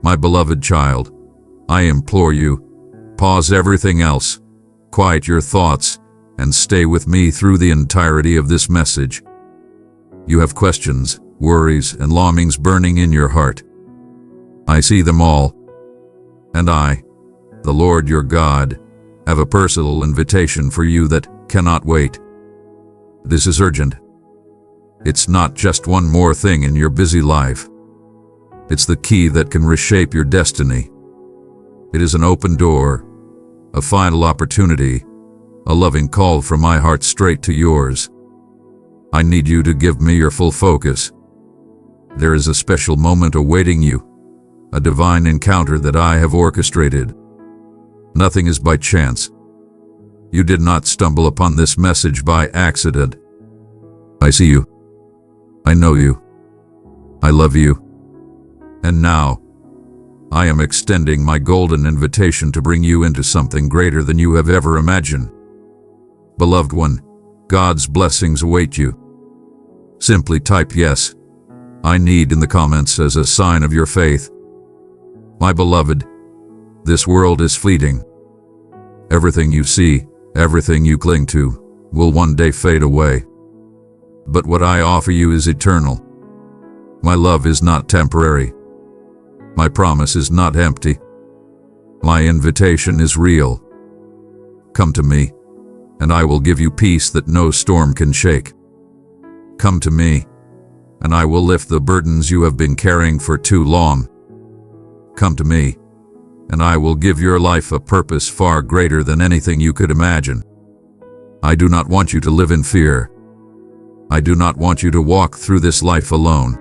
My beloved child, I implore you, pause everything else, quiet your thoughts, and stay with me through the entirety of this message. You have questions, worries, and longings burning in your heart. I see them all. And I, the Lord your God, have a personal invitation for you that cannot wait. This is urgent. It's not just one more thing in your busy life. It's the key that can reshape your destiny. It is an open door, a final opportunity, a loving call from my heart straight to yours. I need you to give me your full focus. There is a special moment awaiting you, a divine encounter that I have orchestrated. Nothing is by chance. You did not stumble upon this message by accident. I see you. I know you. I love you. And now, I am extending my golden invitation to bring you into something greater than you have ever imagined. Beloved one, God's blessings await you. Simply type yes, I need in the comments as a sign of your faith. My beloved, this world is fleeting. Everything you see, everything you cling to, will one day fade away. But what I offer you is eternal. My love is not temporary. My promise is not empty. My invitation is real. Come to me, and I will give you peace that no storm can shake. Come to me, and I will lift the burdens you have been carrying for too long. Come to me, and I will give your life a purpose far greater than anything you could imagine. I do not want you to live in fear. I do not want you to walk through this life alone.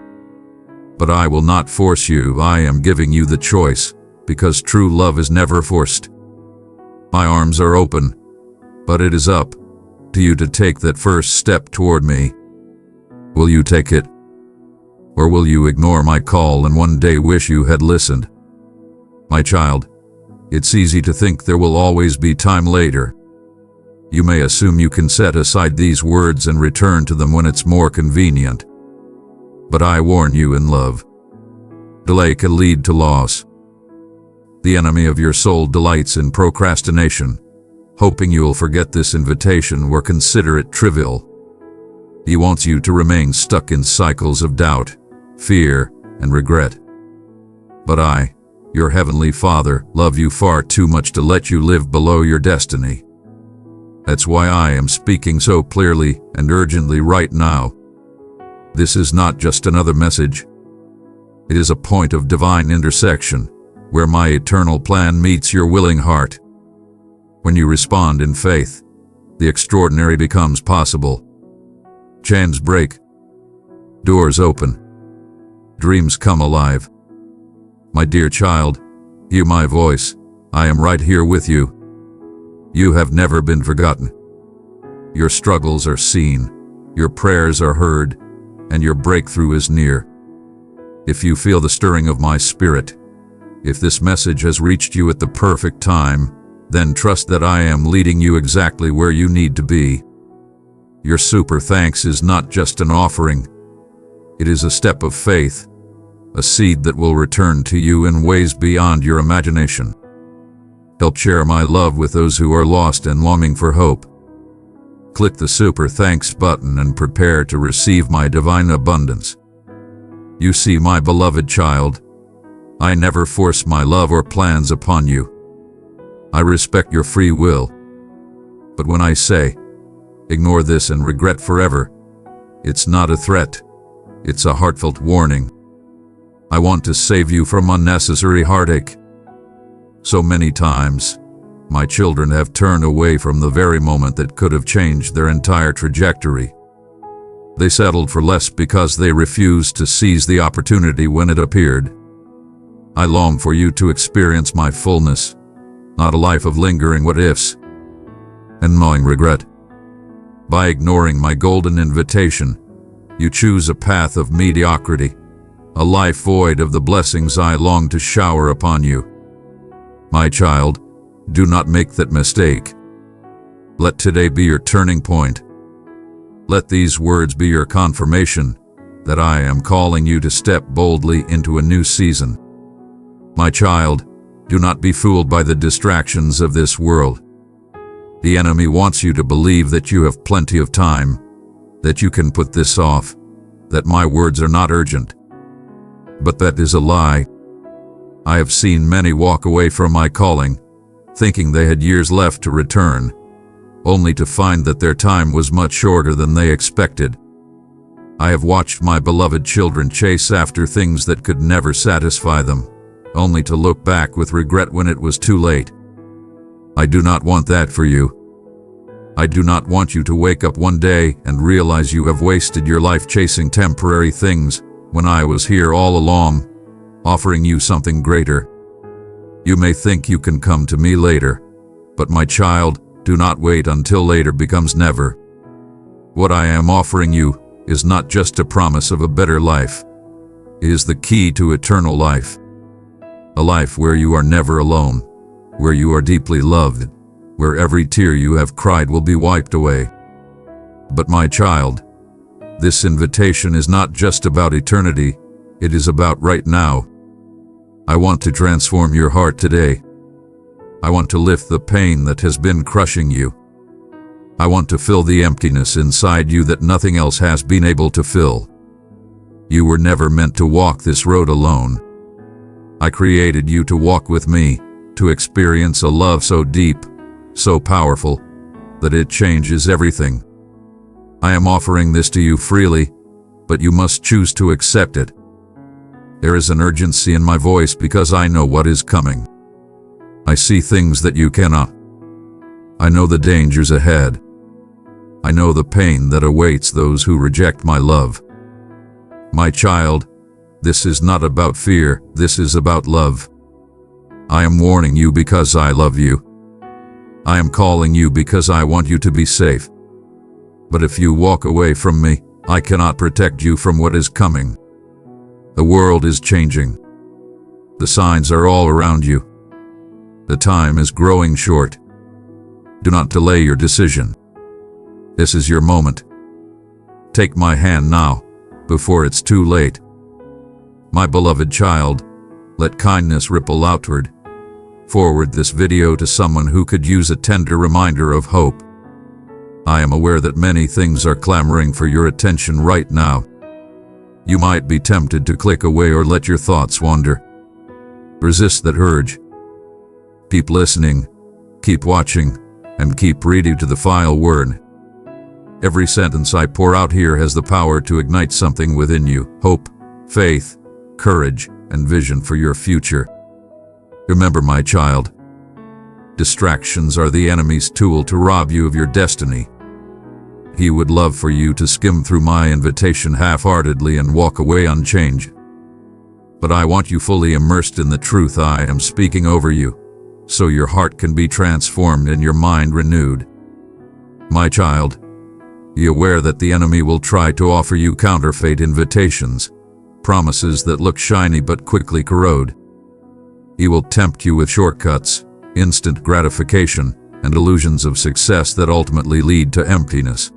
But I will not force you. I am giving you the choice, because true love is never forced. My arms are open, but it is up to you to take that first step toward me. Will you take it? Or will you ignore my call and one day wish you had listened? My child, it's easy to think there will always be time later. You may assume you can set aside these words and return to them when it's more convenient. But I warn you in love, delay can lead to loss. The enemy of your soul delights in procrastination, hoping you'll forget this invitation or consider it trivial. He wants you to remain stuck in cycles of doubt, fear, and regret. But I, your heavenly Father, love you far too much to let you live below your destiny. That's why I am speaking so clearly and urgently right now. This is not just another message. It is a point of divine intersection, where my eternal plan meets your willing heart. When you respond in faith, the extraordinary becomes possible. Chains break. Doors open. Dreams come alive. My dear child, hear my voice. I am right here with you. You have never been forgotten. Your struggles are seen, your prayers are heard, and your breakthrough is near. If you feel the stirring of my spirit, if this message has reached you at the perfect time, then trust that I am leading you exactly where you need to be. Your super thanks is not just an offering. It is a step of faith, a seed that will return to you in ways beyond your imagination. Help share my love with those who are lost and longing for hope. Click the super thanks button and prepare to receive my divine abundance. You see, my beloved child, I never force my love or plans upon you. I respect your free will. But when I say, ignore this and regret forever, it's not a threat. It's a heartfelt warning. I want to save you from unnecessary heartache. So many times, my children have turned away from the very moment that could have changed their entire trajectory. They settled for less because they refused to seize the opportunity when it appeared. I long for you to experience my fullness, not a life of lingering what-ifs and gnawing regret. By ignoring my golden invitation, you choose a path of mediocrity, a life void of the blessings I long to shower upon you. My child, do not make that mistake. Let today be your turning point. Let these words be your confirmation that I am calling you to step boldly into a new season. My child, do not be fooled by the distractions of this world. The enemy wants you to believe that you have plenty of time, that you can put this off, that my words are not urgent. But that is a lie. I have seen many walk away from my calling, thinking they had years left to return, only to find that their time was much shorter than they expected. I have watched my beloved children chase after things that could never satisfy them, only to look back with regret when it was too late. I do not want that for you. I do not want you to wake up one day and realize you have wasted your life chasing temporary things when I was here all along, offering you something greater. You may think you can come to me later, but my child, do not wait until later becomes never. What I am offering you is not just a promise of a better life. It is the key to eternal life. A life where you are never alone, where you are deeply loved, where every tear you have cried will be wiped away. But my child, this invitation is not just about eternity, it is about right now. I want to transform your heart today. I want to lift the pain that has been crushing you. I want to fill the emptiness inside you that nothing else has been able to fill. You were never meant to walk this road alone. I created you to walk with me, to experience a love so deep, so powerful, that it changes everything. I am offering this to you freely, but you must choose to accept it. There is an urgency in my voice because I know what is coming. I see things that you cannot. I know the dangers ahead. I know the pain that awaits those who reject my love. My child, this is not about fear, this is about love. I am warning you because I love you. I am calling you because I want you to be safe. But if you walk away from me, I cannot protect you from what is coming. The world is changing. The signs are all around you. The time is growing short. Do not delay your decision. This is your moment. Take my hand now, before it's too late. My beloved child, let kindness ripple outward. Forward this video to someone who could use a tender reminder of hope. I am aware that many things are clamoring for your attention right now. You might be tempted to click away or let your thoughts wander. Resist that urge. Keep listening, keep watching, and keep reading to the final word. Every sentence I pour out here has the power to ignite something within you: hope, faith, courage, and vision for your future. Remember, my child, distractions are the enemy's tool to rob you of your destiny. He would love for you to skim through my invitation half-heartedly and walk away unchanged. But I want you fully immersed in the truth I am speaking over you, so your heart can be transformed and your mind renewed. My child, be aware that the enemy will try to offer you counterfeit invitations, promises that look shiny but quickly corrode. He will tempt you with shortcuts, instant gratification, and illusions of success that ultimately lead to emptiness.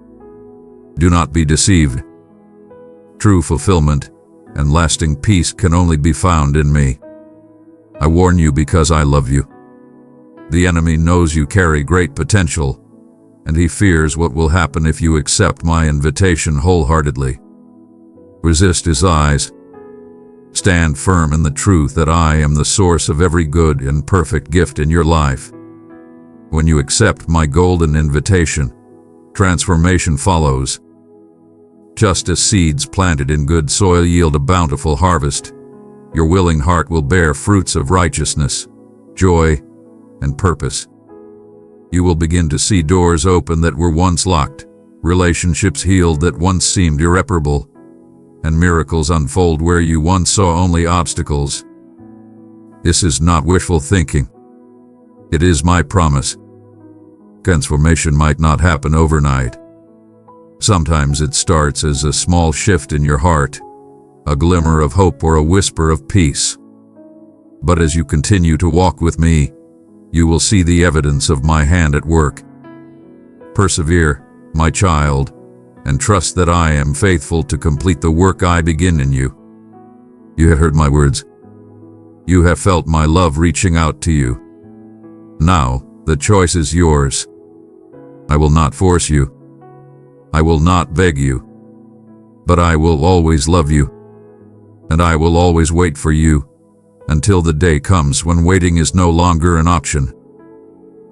Do not be deceived. True fulfillment and lasting peace can only be found in me. I warn you because I love you. The enemy knows you carry great potential, and he fears what will happen if you accept my invitation wholeheartedly. Resist his eyes. Stand firm in the truth that I am the source of every good and perfect gift in your life. When you accept my golden invitation, transformation follows. Just as seeds planted in good soil yield a bountiful harvest, your willing heart will bear fruits of righteousness, joy, and purpose. You will begin to see doors open that were once locked, relationships healed that once seemed irreparable, and miracles unfold where you once saw only obstacles. This is not wishful thinking. It is my promise. Transformation might not happen overnight. Sometimes it starts as a small shift in your heart, a glimmer of hope or a whisper of peace. But as you continue to walk with me, you will see the evidence of my hand at work. Persevere, my child, and trust that I am faithful to complete the work I begin in you. You have heard my words. You have felt my love reaching out to you. Now, the choice is yours. I will not force you. I will not beg you. But I will always love you. And I will always wait for you, until the day comes when waiting is no longer an option.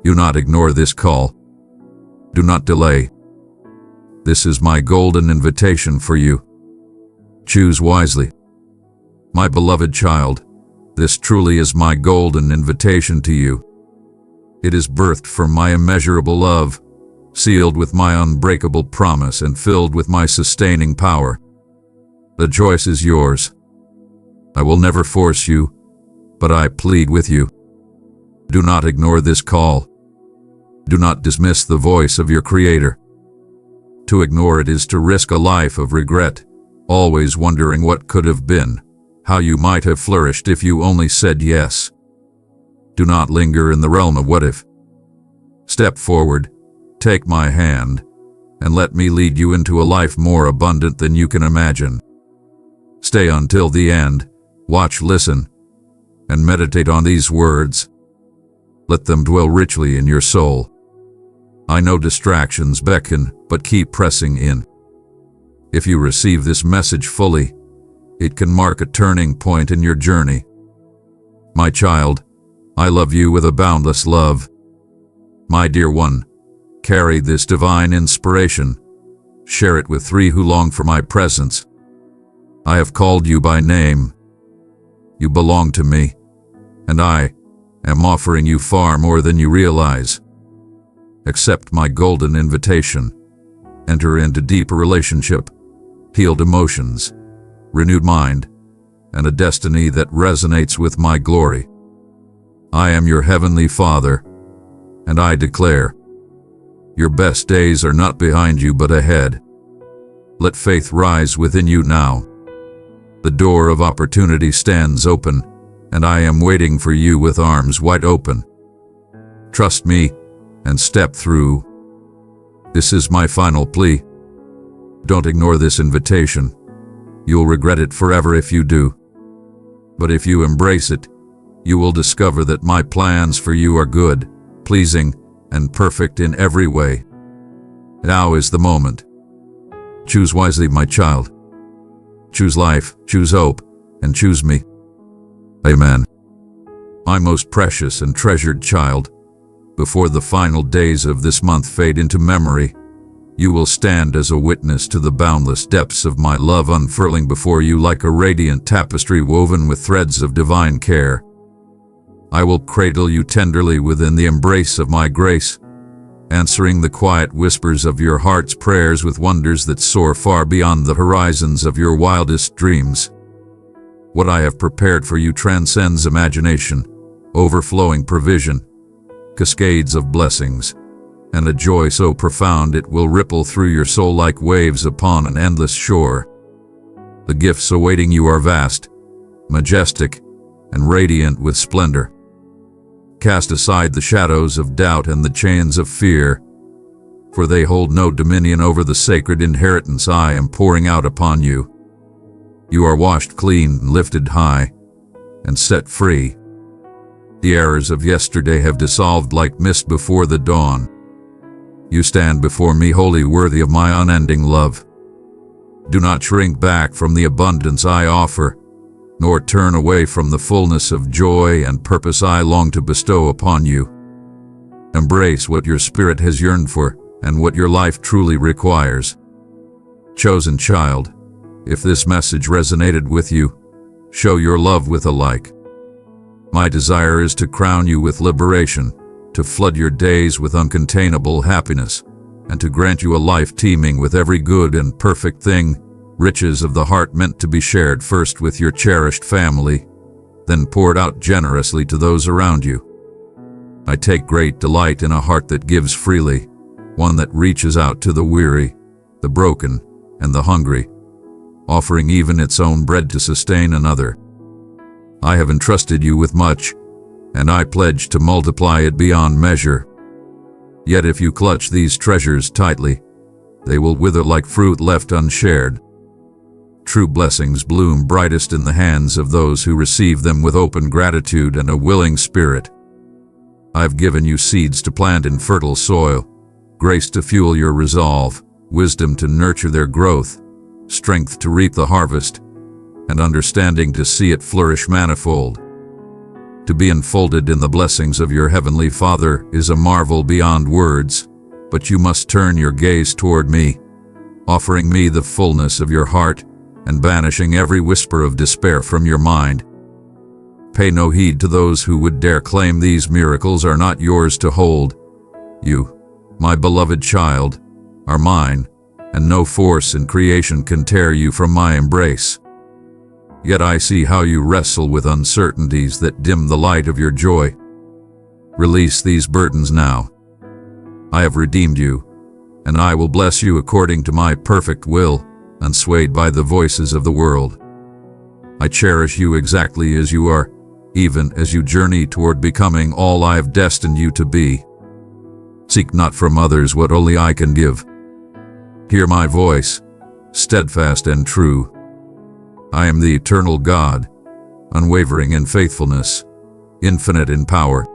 Do not ignore this call. Do not delay. This is my golden invitation for you. Choose wisely. My beloved child, this truly is my golden invitation to you. It is birthed from my immeasurable love, sealed with my unbreakable promise and filled with my sustaining power. The choice is yours. I will never force you, but I plead with you. Do not ignore this call. Do not dismiss the voice of your Creator. To ignore it is to risk a life of regret, always wondering what could have been, how you might have flourished if you only said yes. Do not linger in the realm of what if. Step forward, take my hand, and let me lead you into a life more abundant than you can imagine. Stay until the end, watch, listen, and meditate on these words. Let them dwell richly in your soul. I know distractions beckon, but keep pressing in. If you receive this message fully, it can mark a turning point in your journey. My child, I love you with a boundless love. My dear one, carry this divine inspiration. Share it with 3 who long for my presence. I have called you by name. You belong to me, and I am offering you far more than you realize. Accept my golden invitation. Enter into deeper relationship, healed emotions, renewed mind, and a destiny that resonates with my glory. I am your heavenly Father, and I declare, your best days are not behind you but ahead. Let faith rise within you now. The door of opportunity stands open, and I am waiting for you with arms wide open. Trust me and step through. This is my final plea. Don't ignore this invitation. You'll regret it forever if you do. But if you embrace it, you will discover that my plans for you are good, pleasing, and perfect in every way. Now is the moment. Choose wisely, my child. Choose life, choose hope, and choose me. Amen. My most precious and treasured child, before the final days of this month fade into memory, you will stand as a witness to the boundless depths of my love unfurling before you like a radiant tapestry woven with threads of divine care. I will cradle you tenderly within the embrace of my grace, answering the quiet whispers of your heart's prayers with wonders that soar far beyond the horizons of your wildest dreams. What I have prepared for you transcends imagination, overflowing provision, cascades of blessings, and a joy so profound it will ripple through your soul like waves upon an endless shore. The gifts awaiting you are vast, majestic, and radiant with splendor. Cast aside the shadows of doubt and the chains of fear, for they hold no dominion over the sacred inheritance I am pouring out upon you. You are washed clean, lifted high, and set free. The errors of yesterday have dissolved like mist before the dawn. You stand before me wholly worthy of my unending love. Do not shrink back from the abundance I offer, nor turn away from the fullness of joy and purpose I long to bestow upon you. Embrace what your spirit has yearned for and what your life truly requires. Chosen child, if this message resonated with you, show your love with a like. My desire is to crown you with liberation, to flood your days with uncontainable happiness, and to grant you a life teeming with every good and perfect thing, riches of the heart meant to be shared first with your cherished family, then poured out generously to those around you. I take great delight in a heart that gives freely, one that reaches out to the weary, the broken, and the hungry, offering even its own bread to sustain another. I have entrusted you with much, and I pledge to multiply it beyond measure. Yet if you clutch these treasures tightly, they will wither like fruit left unshared. True blessings bloom brightest in the hands of those who receive them with open gratitude and a willing spirit. I've given you seeds to plant in fertile soil, grace to fuel your resolve, wisdom to nurture their growth, strength to reap the harvest, and understanding to see it flourish manifold. To be enfolded in the blessings of your Heavenly Father is a marvel beyond words, but you must turn your gaze toward me, offering me the fullness of your heart and banishing every whisper of despair from your mind. Pay no heed to those who would dare claim these miracles are not yours to hold. You, my beloved child, are mine, and no force in creation can tear you from my embrace. Yet I see how you wrestle with uncertainties that dim the light of your joy. Release these burdens now. I have redeemed you, and I will bless you according to my perfect will, unswayed by the voices of the world. I cherish you exactly as you are, even as you journey toward becoming all I have destined you to be. Seek not from others what only I can give. Hear my voice, steadfast and true. I am the eternal God, unwavering in faithfulness, infinite in power.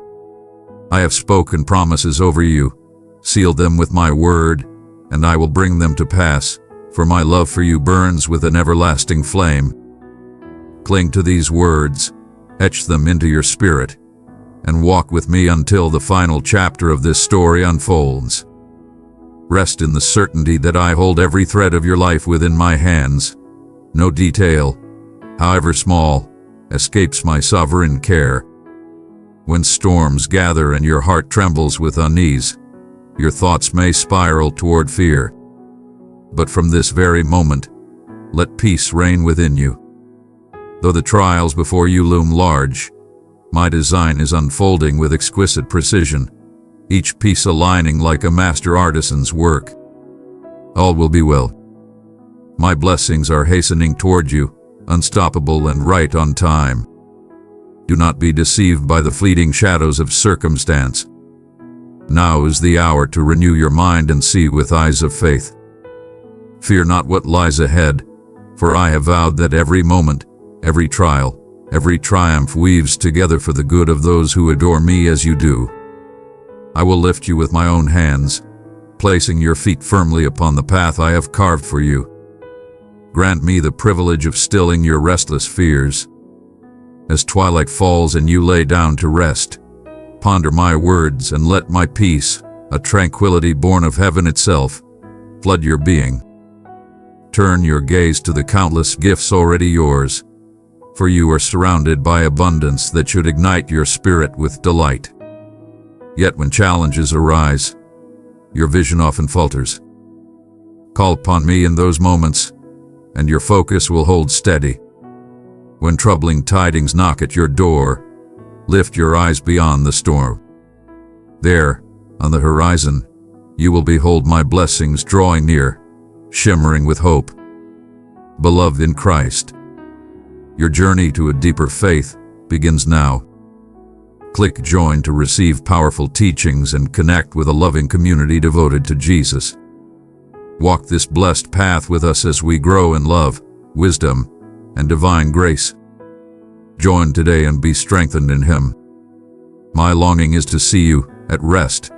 I have spoken promises over you, sealed them with my word, and I will bring them to pass, for my love for you burns with an everlasting flame. Cling to these words, etch them into your spirit, and walk with me until the final chapter of this story unfolds. Rest in the certainty that I hold every thread of your life within my hands. No detail, however small, escapes my sovereign care. When storms gather and your heart trembles with unease, your thoughts may spiral toward fear. But from this very moment, let peace reign within you. Though the trials before you loom large, my design is unfolding with exquisite precision, each piece aligning like a master artisan's work. All will be well. My blessings are hastening toward you, unstoppable and right on time. Do not be deceived by the fleeting shadows of circumstance. Now is the hour to renew your mind and see with eyes of faith. Fear not what lies ahead, for I have vowed that every moment, every trial, every triumph weaves together for the good of those who adore me as you do. I will lift you with my own hands, placing your feet firmly upon the path I have carved for you. Grant me the privilege of stilling your restless fears. As twilight falls and you lay down to rest, ponder my words and let my peace, a tranquility born of heaven itself, flood your being. Turn your gaze to the countless gifts already yours, for you are surrounded by abundance that should ignite your spirit with delight. Yet when challenges arise, your vision often falters. Call upon me in those moments, and your focus will hold steady. When troubling tidings knock at your door, lift your eyes beyond the storm. There, on the horizon, you will behold my blessings drawing near, shimmering with hope. Beloved in Christ, your journey to a deeper faith begins now. Click Join to receive powerful teachings and connect with a loving community devoted to Jesus. Walk this blessed path with us as we grow in love, wisdom, and divine grace. Join today and be strengthened in Him. My longing is to see you at rest,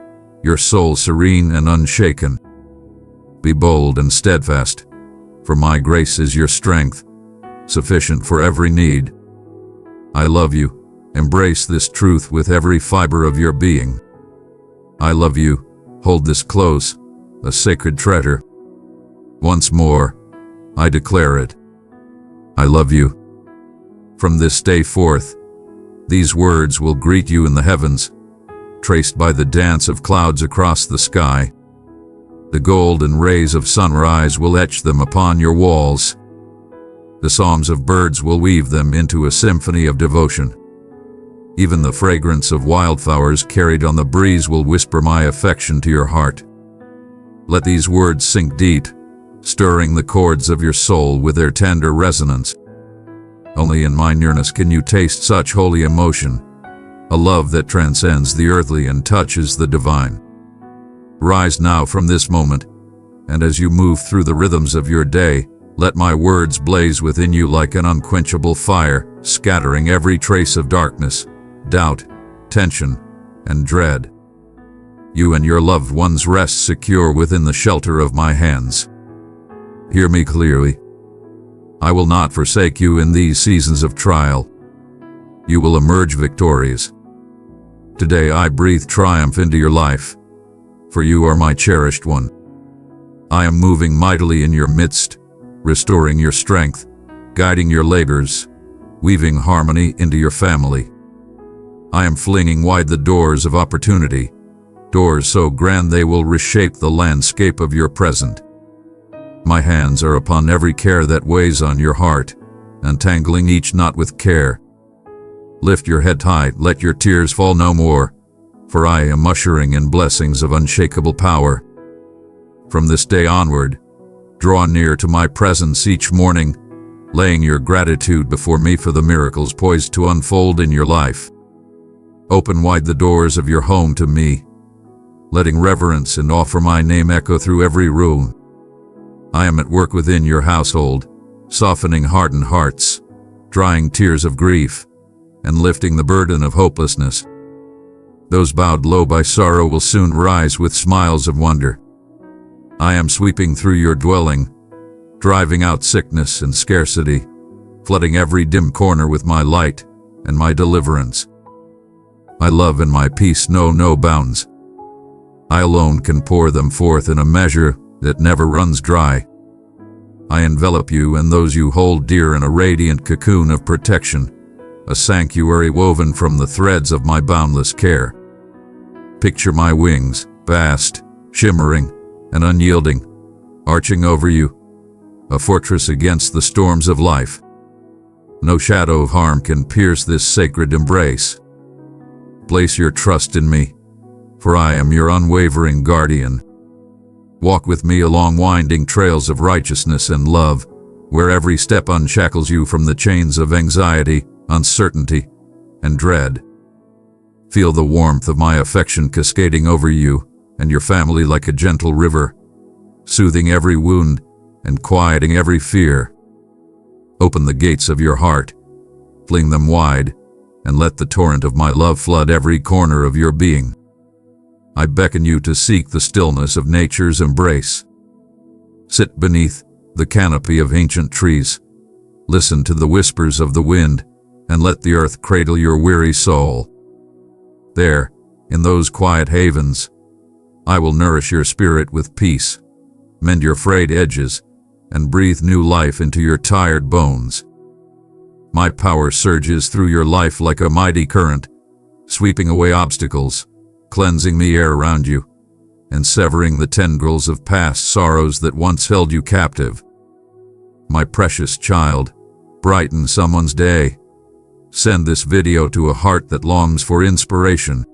your soul serene and unshaken. Be bold and steadfast, for my grace is your strength, sufficient for every need. I love you. Embrace this truth with every fiber of your being. I love you. Hold this close, a sacred treasure. Once more, I declare it. I love you. From this day forth, these words will greet you in the heavens, traced by the dance of clouds across the sky. The golden rays of sunrise will etch them upon your walls. The songs of birds will weave them into a symphony of devotion. Even the fragrance of wildflowers carried on the breeze will whisper my affection to your heart. Let these words sink deep, stirring the chords of your soul with their tender resonance. Only in my nearness can you taste such holy emotion, a love that transcends the earthly and touches the divine. Rise now from this moment, and as you move through the rhythms of your day, Let my words blaze within you like an unquenchable fire, scattering every trace of darkness, doubt, tension, and dread. You and your loved ones rest secure within the shelter of my hands. Hear me clearly. I will not forsake you in these seasons of trial. You will emerge victorious. Today I breathe triumph into your life, for you are my cherished one. I am moving mightily in your midst, restoring your strength, guiding your labors, weaving harmony into your family. I am flinging wide the doors of opportunity, doors so grand they will reshape the landscape of your present. My hands are upon every care that weighs on your heart, untangling each knot with care. Lift your head high, let your tears fall no more, for I am ushering in blessings of unshakable power. From this day onward, draw near to my presence each morning, laying your gratitude before me for the miracles poised to unfold in your life. Open wide the doors of your home to me, letting reverence and awe for my name echo through every room. I am at work within your household, softening hardened hearts, drying tears of grief, and lifting the burden of hopelessness. Those bowed low by sorrow will soon rise with smiles of wonder. I am sweeping through your dwelling, driving out sickness and scarcity, flooding every dim corner with my light and my deliverance. My love and my peace know no bounds. I alone can pour them forth in a measure that never runs dry. I envelop you and those you hold dear in a radiant cocoon of protection, a sanctuary woven from the threads of my boundless care. Picture my wings, vast, shimmering, and unyielding, arching over you, a fortress against the storms of life. No shadow of harm can pierce this sacred embrace. Place your trust in me, for I am your unwavering guardian. Walk with me along winding trails of righteousness and love, where every step unshackles you from the chains of anxiety, uncertainty, and dread. Feel the warmth of my affection cascading over you and your family like a gentle river, soothing every wound and quieting every fear. Open the gates of your heart, fling them wide, and let the torrent of my love flood every corner of your being. I beckon you to seek the stillness of nature's embrace. Sit beneath the canopy of ancient trees, listen to the whispers of the wind, and let the earth cradle your weary soul. There, in those quiet havens, I will nourish your spirit with peace, mend your frayed edges, and breathe new life into your tired bones. My power surges through your life like a mighty current, sweeping away obstacles, cleansing the air around you, and severing the tendrils of past sorrows that once held you captive. My precious child, brighten someone's day. Send this video to a heart that longs for inspiration.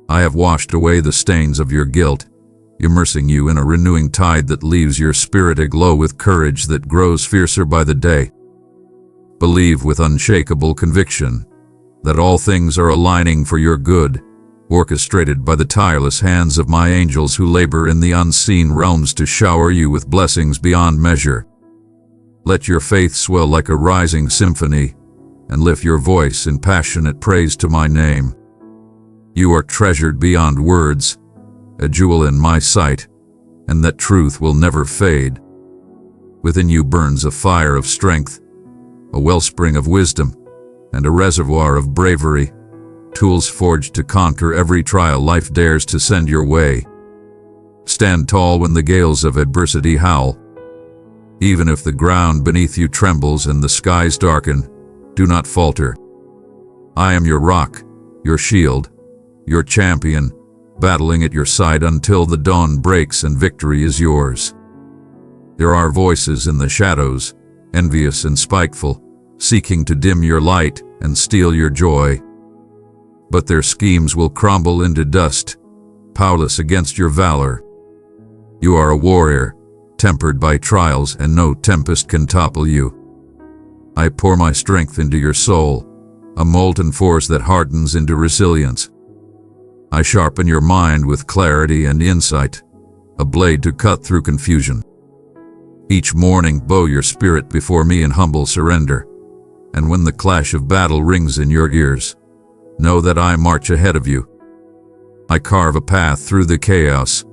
I have washed away the stains of your guilt, immersing you in a renewing tide that leaves your spirit aglow with courage that grows fiercer by the day. Believe with unshakable conviction that all things are aligning for your good, orchestrated by the tireless hands of my angels who labor in the unseen realms to shower you with blessings beyond measure. Let your faith swell like a rising symphony, and lift your voice in passionate praise to my name. You are treasured beyond words, a jewel in my sight, and that truth will never fade. Within you burns a fire of strength, a wellspring of wisdom, and a reservoir of bravery, tools forged to conquer every trial life dares to send your way. Stand tall when the gales of adversity howl. Even if the ground beneath you trembles and the skies darken, do not falter. I am your rock, your shield, your champion, battling at your side until the dawn breaks and victory is yours. There are voices in the shadows, envious and spiteful, seeking to dim your light and steal your joy. But their schemes will crumble into dust, powerless against your valor. You are a warrior, tempered by trials, and no tempest can topple you. I pour my strength into your soul, a molten force that hardens into resilience. I sharpen your mind with clarity and insight, a blade to cut through confusion. Each morning bow your spirit before me in humble surrender, and when the clash of battle rings in your ears, know that I march ahead of you. I carve a path through the chaos,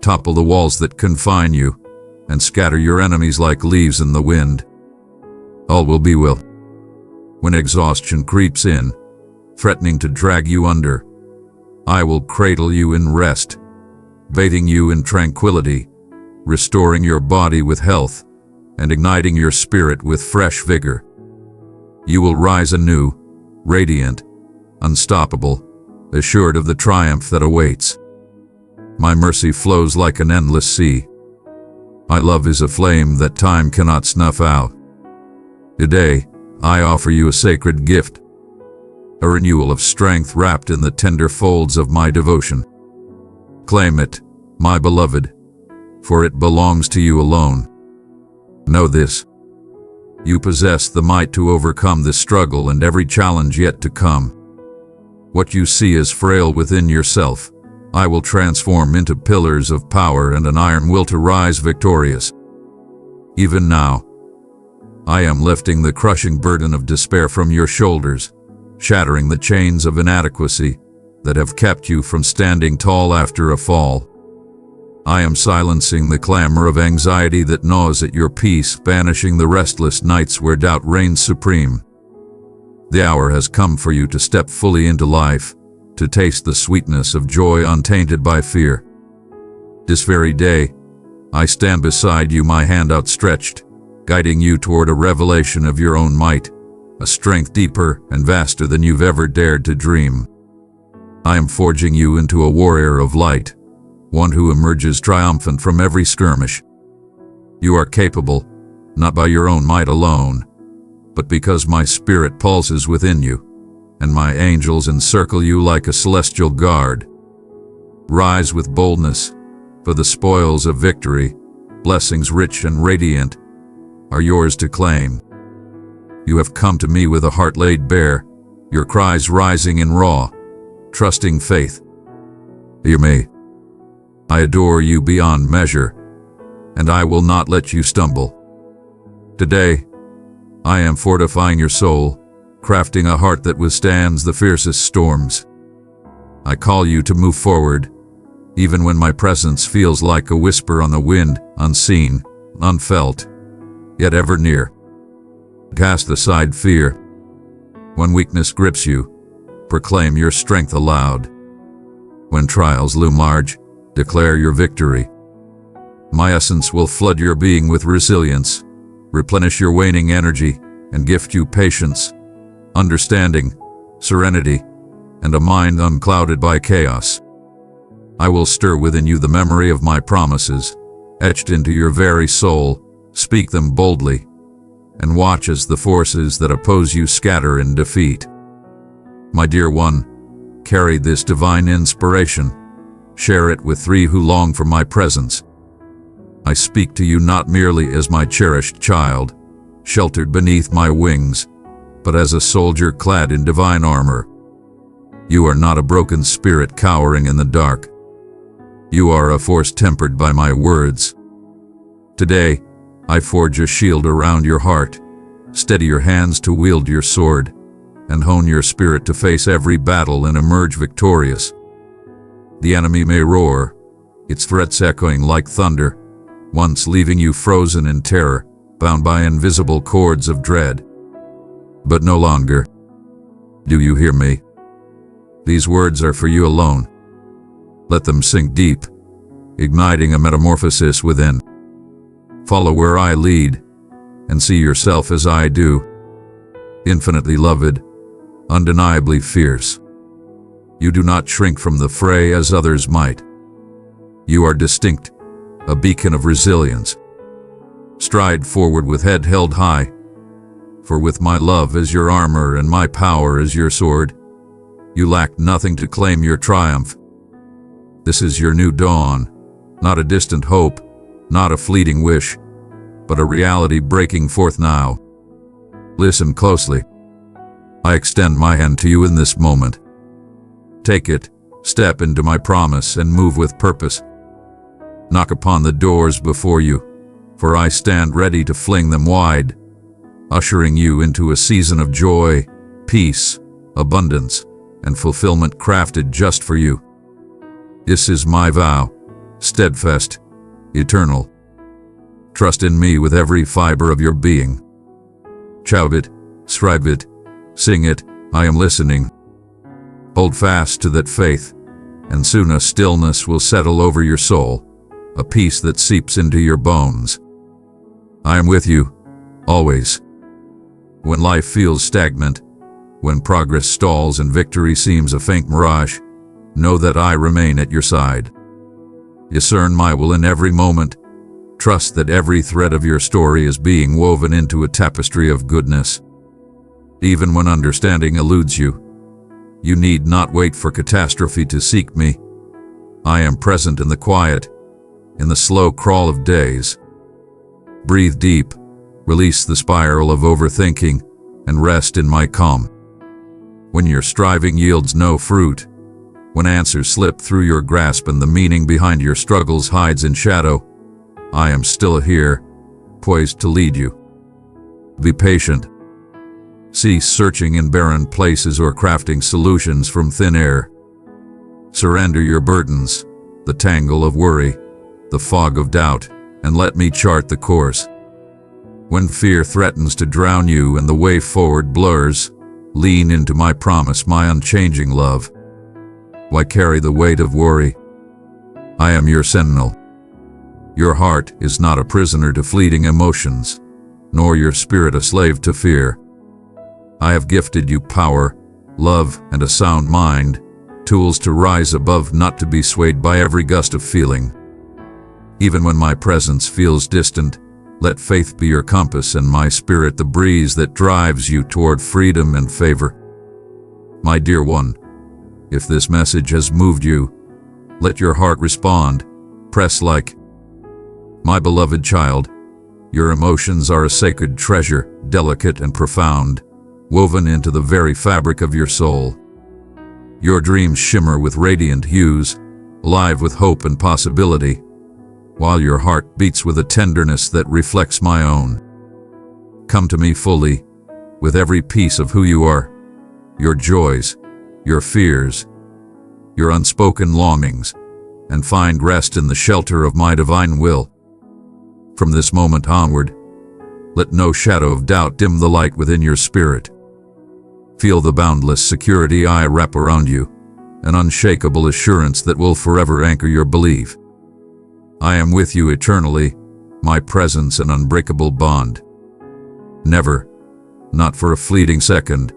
topple the walls that confine you, and scatter your enemies like leaves in the wind. All will be well. When exhaustion creeps in, threatening to drag you under, I will cradle you in rest, bathing you in tranquility, restoring your body with health, and igniting your spirit with fresh vigor. You will rise anew, radiant, unstoppable, assured of the triumph that awaits. My mercy flows like an endless sea. My love is a flame that time cannot snuff out. Today, I offer you a sacred gift, a renewal of strength wrapped in the tender folds of my devotion. Claim it, my beloved, for it belongs to you alone. Know this: you possess the might to overcome this struggle and every challenge yet to come. What you see as frail within yourself, I will transform into pillars of power and an iron will to rise victorious. Even now, I am lifting the crushing burden of despair from your shoulders, shattering the chains of inadequacy that have kept you from standing tall after a fall. I am silencing the clamor of anxiety that gnaws at your peace, banishing the restless nights where doubt reigns supreme. The hour has come for you to step fully into life, to taste the sweetness of joy untainted by fear. This very day, I stand beside you, my hand outstretched, guiding you toward a revelation of your own might, a strength deeper and vaster than you've ever dared to dream. I am forging you into a warrior of light, one who emerges triumphant from every skirmish. You are capable, not by your own might alone, but because my spirit pulses within you, and my angels encircle you like a celestial guard. Rise with boldness, for the spoils of victory, blessings rich and radiant, are yours to claim. You have come to me with a heart laid bare, your cries rising in raw, trusting faith. Hear me. I adore you beyond measure, and I will not let you stumble. Today, I am fortifying your soul, crafting a heart that withstands the fiercest storms. I call you to move forward, even when my presence feels like a whisper on the wind, unseen, unfelt, yet ever near. Cast aside fear. When weakness grips you, proclaim your strength aloud. When trials loom large, declare your victory. My essence will flood your being with resilience, replenish your waning energy, and gift you patience, understanding, serenity, and a mind unclouded by chaos. I will stir within you the memory of my promises, etched into your very soul. Speak them boldly, and watch as the forces that oppose you scatter in defeat. My dear one, carry this divine inspiration. Share it with three who long for my presence. I speak to you not merely as my cherished child, sheltered beneath my wings, but as a soldier clad in divine armor. You are not a broken spirit cowering in the dark. You are a force tempered by my words. Today, I forge a shield around your heart, steady your hands to wield your sword, and hone your spirit to face every battle and emerge victorious. The enemy may roar, its threats echoing like thunder, once leaving you frozen in terror, bound by invisible cords of dread. But no longer. Do you hear me? These words are for you alone. Let them sink deep, igniting a metamorphosis within. Follow where I lead, and see yourself as I do. Infinitely loved, undeniably fierce. You do not shrink from the fray as others might. You are distinct, a beacon of resilience. Stride forward with head held high, for with my love as your armor and my power as your sword, you lack nothing to claim your triumph. This is your new dawn, not a distant hope, not a fleeting wish, but a reality breaking forth now. Listen closely. I extend my hand to you in this moment. Take it, step into my promise, and move with purpose. Knock upon the doors before you, for I stand ready to fling them wide, ushering you into a season of joy, peace, abundance, and fulfillment crafted just for you. This is my vow, steadfast, eternal. Trust in me with every fiber of your being. Shout it, strive it, sing it, I am listening. Hold fast to that faith, and soon a stillness will settle over your soul, a peace that seeps into your bones. I am with you, always. When life feels stagnant, when progress stalls and victory seems a faint mirage, know that I remain at your side. Discern my will in every moment. Trust that every thread of your story is being woven into a tapestry of goodness. Even when understanding eludes you, you need not wait for catastrophe to seek me. I am present in the quiet, in the slow crawl of days. Breathe deep, release the spiral of overthinking, and rest in my calm. When your striving yields no fruit, when answers slip through your grasp and the meaning behind your struggles hides in shadow, I am still here, poised to lead you. Be patient. Cease searching in barren places or crafting solutions from thin air. Surrender your burdens, the tangle of worry, the fog of doubt, and let me chart the course. When fear threatens to drown you and the way forward blurs, lean into my promise, my unchanging love. Why carry the weight of worry? I am your sentinel. Your heart is not a prisoner to fleeting emotions, nor your spirit a slave to fear. I have gifted you power, love, and a sound mind, tools to rise above, not to be swayed by every gust of feeling. Even when my presence feels distant, let faith be your compass and my spirit the breeze that drives you toward freedom and favor. My dear one, if this message has moved you, let your heart respond, press like. My beloved child, your emotions are a sacred treasure, delicate and profound, woven into the very fabric of your soul. Your dreams shimmer with radiant hues, alive with hope and possibility, while your heart beats with a tenderness that reflects my own. Come to me fully, with every piece of who you are, your joys, your fears, your unspoken longings, and find rest in the shelter of my divine will. From this moment onward, let no shadow of doubt dim the light within your spirit. Feel the boundless security I wrap around you, an unshakable assurance that will forever anchor your belief. I am with you eternally, my presence an unbreakable bond. Never, not for a fleeting second,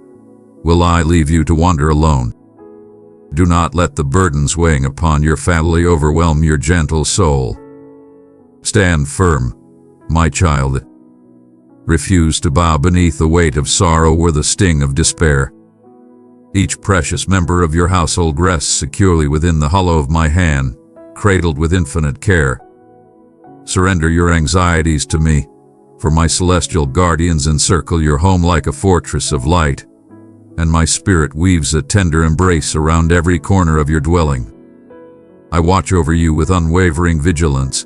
will I leave you to wander alone. Do not let the burdens weighing upon your family overwhelm your gentle soul. Stand firm, my child. Refuse to bow beneath the weight of sorrow or the sting of despair. Each precious member of your household rests securely within the hollow of my hand, cradled with infinite care. Surrender your anxieties to me, for my celestial guardians encircle your home like a fortress of light, and my spirit weaves a tender embrace around every corner of your dwelling. I watch over you with unwavering vigilance,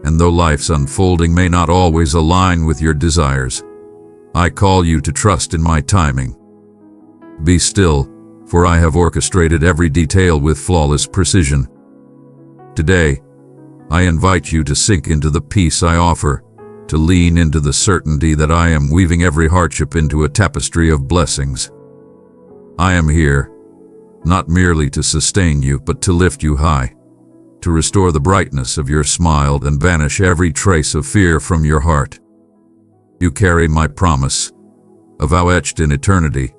and though life's unfolding may not always align with your desires, I call you to trust in my timing. Be still, for I have orchestrated every detail with flawless precision. Today, I invite you to sink into the peace I offer, to lean into the certainty that I am weaving every hardship into a tapestry of blessings. I am here, not merely to sustain you, but to lift you high, to restore the brightness of your smile and banish every trace of fear from your heart. You carry my promise, a vow etched in eternity,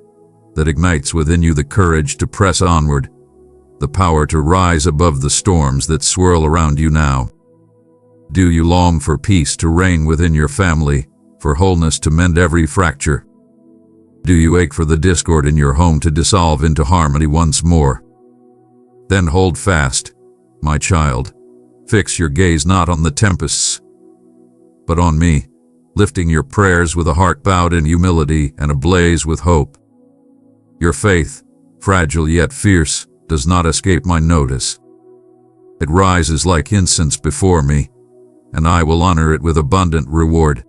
that ignites within you the courage to press onward, the power to rise above the storms that swirl around you now. Do you long for peace to reign within your family, for wholeness to mend every fracture? Do you ache for the discord in your home to dissolve into harmony once more? Then hold fast, my child. Fix your gaze not on the tempests, but on me, lifting your prayers with a heart bowed in humility and ablaze with hope. Your faith, fragile yet fierce, does not escape my notice. It rises like incense before me, and I will honor it with abundant reward.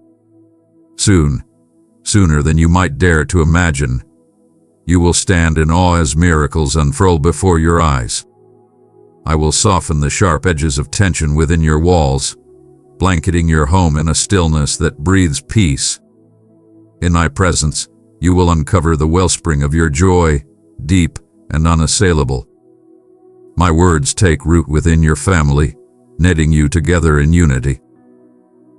Soon, sooner than you might dare to imagine, you will stand in awe as miracles unfurl before your eyes. I will soften the sharp edges of tension within your walls, blanketing your home in a stillness that breathes peace. In my presence, you will uncover the wellspring of your joy, deep and unassailable. My words take root within your family, knitting you together in unity.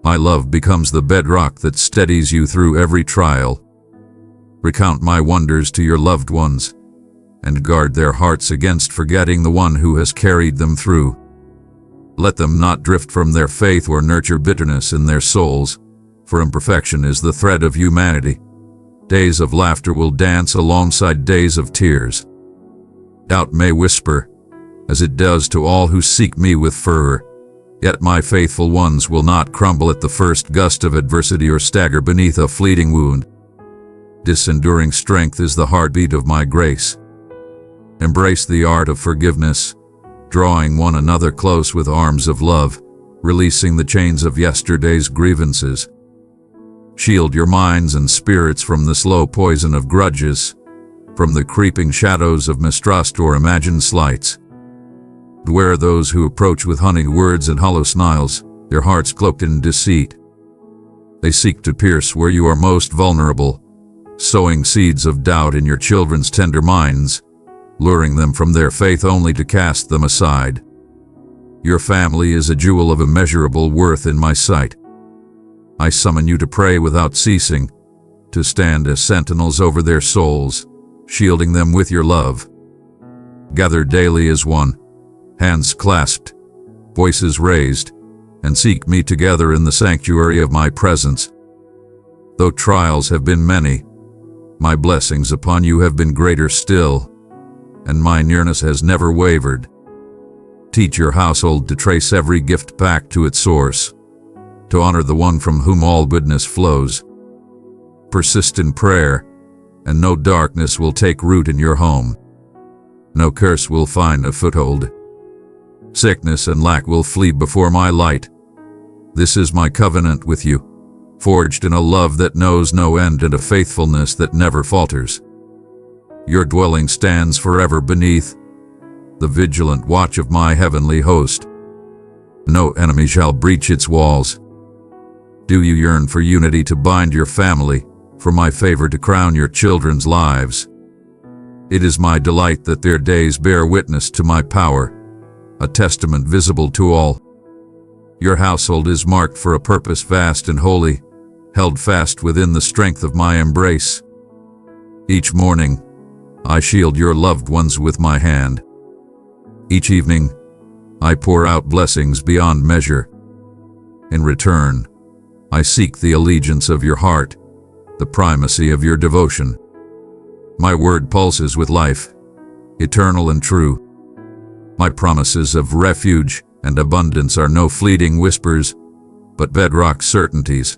My love becomes the bedrock that steadies you through every trial. Recount my wonders to your loved ones, and guard their hearts against forgetting the one who has carried them through. Let them not drift from their faith or nurture bitterness in their souls, for imperfection is the thread of humanity. Days of laughter will dance alongside days of tears. Doubt may whisper, as it does to all who seek me with fervor, yet my faithful ones will not crumble at the first gust of adversity or stagger beneath a fleeting wound. This enduring strength is the heartbeat of my grace. Embrace the art of forgiveness, drawing one another close with arms of love, releasing the chains of yesterday's grievances. Shield your minds and spirits from the slow poison of grudges, from the creeping shadows of mistrust or imagined slights. Beware those who approach with honeyed words and hollow smiles, their hearts cloaked in deceit. They seek to pierce where you are most vulnerable, sowing seeds of doubt in your children's tender minds, luring them from their faith only to cast them aside. Your family is a jewel of immeasurable worth in my sight. I summon you to pray without ceasing, to stand as sentinels over their souls, shielding them with your love. Gather daily as one, hands clasped, voices raised, and seek me together in the sanctuary of my presence. Though trials have been many, my blessings upon you have been greater still, and my nearness has never wavered. Teach your household to trace every gift back to its source, to honor the one from whom all goodness flows. Persist in prayer, and no darkness will take root in your home. No curse will find a foothold. Sickness and lack will flee before my light. This is my covenant with you, forged in a love that knows no end and a faithfulness that never falters. Your dwelling stands forever beneath the vigilant watch of my heavenly host. No enemy shall breach its walls. Do you yearn for unity to bind your family, for my favor to crown your children's lives? It is my delight that their days bear witness to my power, a testament visible to all. Your household is marked for a purpose vast and holy, held fast within the strength of my embrace. Each morning, I shield your loved ones with my hand. Each evening, I pour out blessings beyond measure. In return, I seek the allegiance of your heart, the primacy of your devotion. My word pulses with life, eternal and true. My promises of refuge and abundance are no fleeting whispers, but bedrock certainties.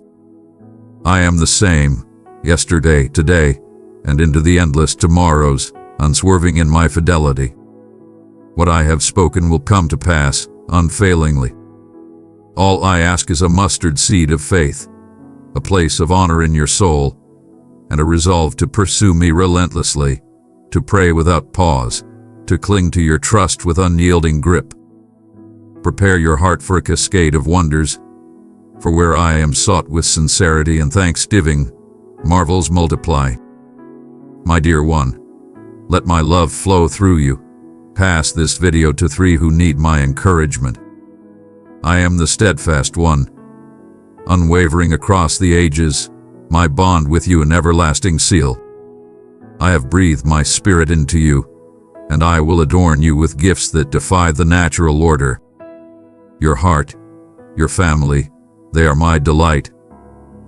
I am the same, yesterday, today, and into the endless tomorrows, unswerving in my fidelity. What I have spoken will come to pass, unfailingly. All I ask is a mustard seed of faith, a place of honor in your soul, and a resolve to pursue me relentlessly, to pray without pause, to cling to your trust with unyielding grip. Prepare your heart for a cascade of wonders, for where I am sought with sincerity and thanksgiving, marvels multiply. My dear one, let my love flow through you. Pass this video to 3 who need my encouragement. I am the steadfast one, unwavering across the ages, my bond with you an everlasting seal. I have breathed my spirit into you, and I will adorn you with gifts that defy the natural order. Your heart, your family, they are my delight,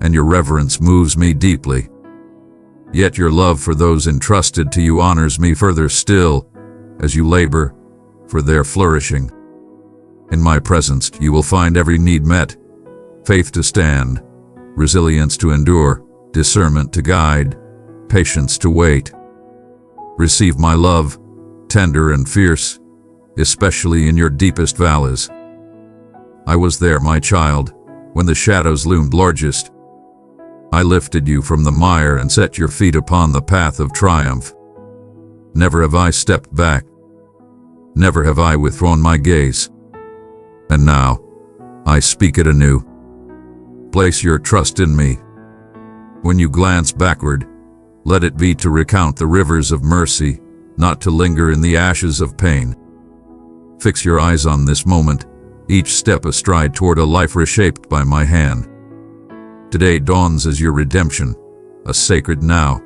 and your reverence moves me deeply. Yet your love for those entrusted to you honors me further still, as you labor for their flourishing. In my presence you will find every need met, faith to stand, resilience to endure, discernment to guide, patience to wait. Receive my love, tender and fierce, especially in your deepest valleys. I was there, my child, when the shadows loomed largest. I lifted you from the mire and set your feet upon the path of triumph. Never have I stepped back. Never have I withdrawn my gaze. And now, I speak it anew. Place your trust in me. When you glance backward, let it be to recount the rivers of mercy, not to linger in the ashes of pain. Fix your eyes on this moment, each step a stride toward a life reshaped by my hand. Today dawns as your redemption, a sacred now,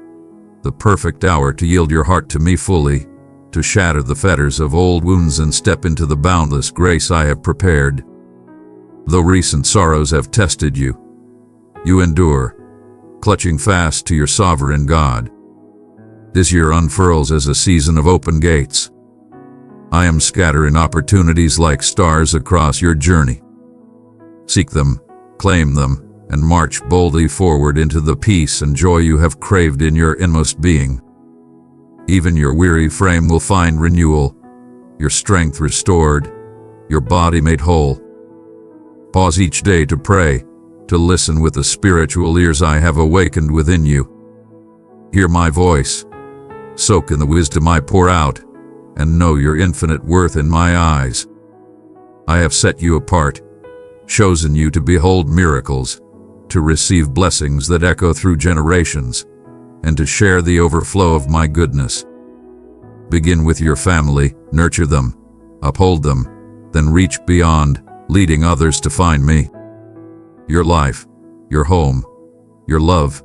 the perfect hour to yield your heart to me fully, to shatter the fetters of old wounds and step into the boundless grace I have prepared. Though recent sorrows have tested you, you endure, clutching fast to your sovereign God. This year unfurls as a season of open gates. I am scattering opportunities like stars across your journey. Seek them, claim them, and march boldly forward into the peace and joy you have craved in your inmost being. Even your weary frame will find renewal, your strength restored, your body made whole. Pause each day to pray, to listen with the spiritual ears I have awakened within you. Hear my voice, soak in the wisdom I pour out, and know your infinite worth in my eyes. I have set you apart, chosen you to behold miracles, to receive blessings that echo through generations, and to share the overflow of my goodness. Begin with your family, nurture them, uphold them, then reach beyond, leading others to find me. Your life, your home, your love,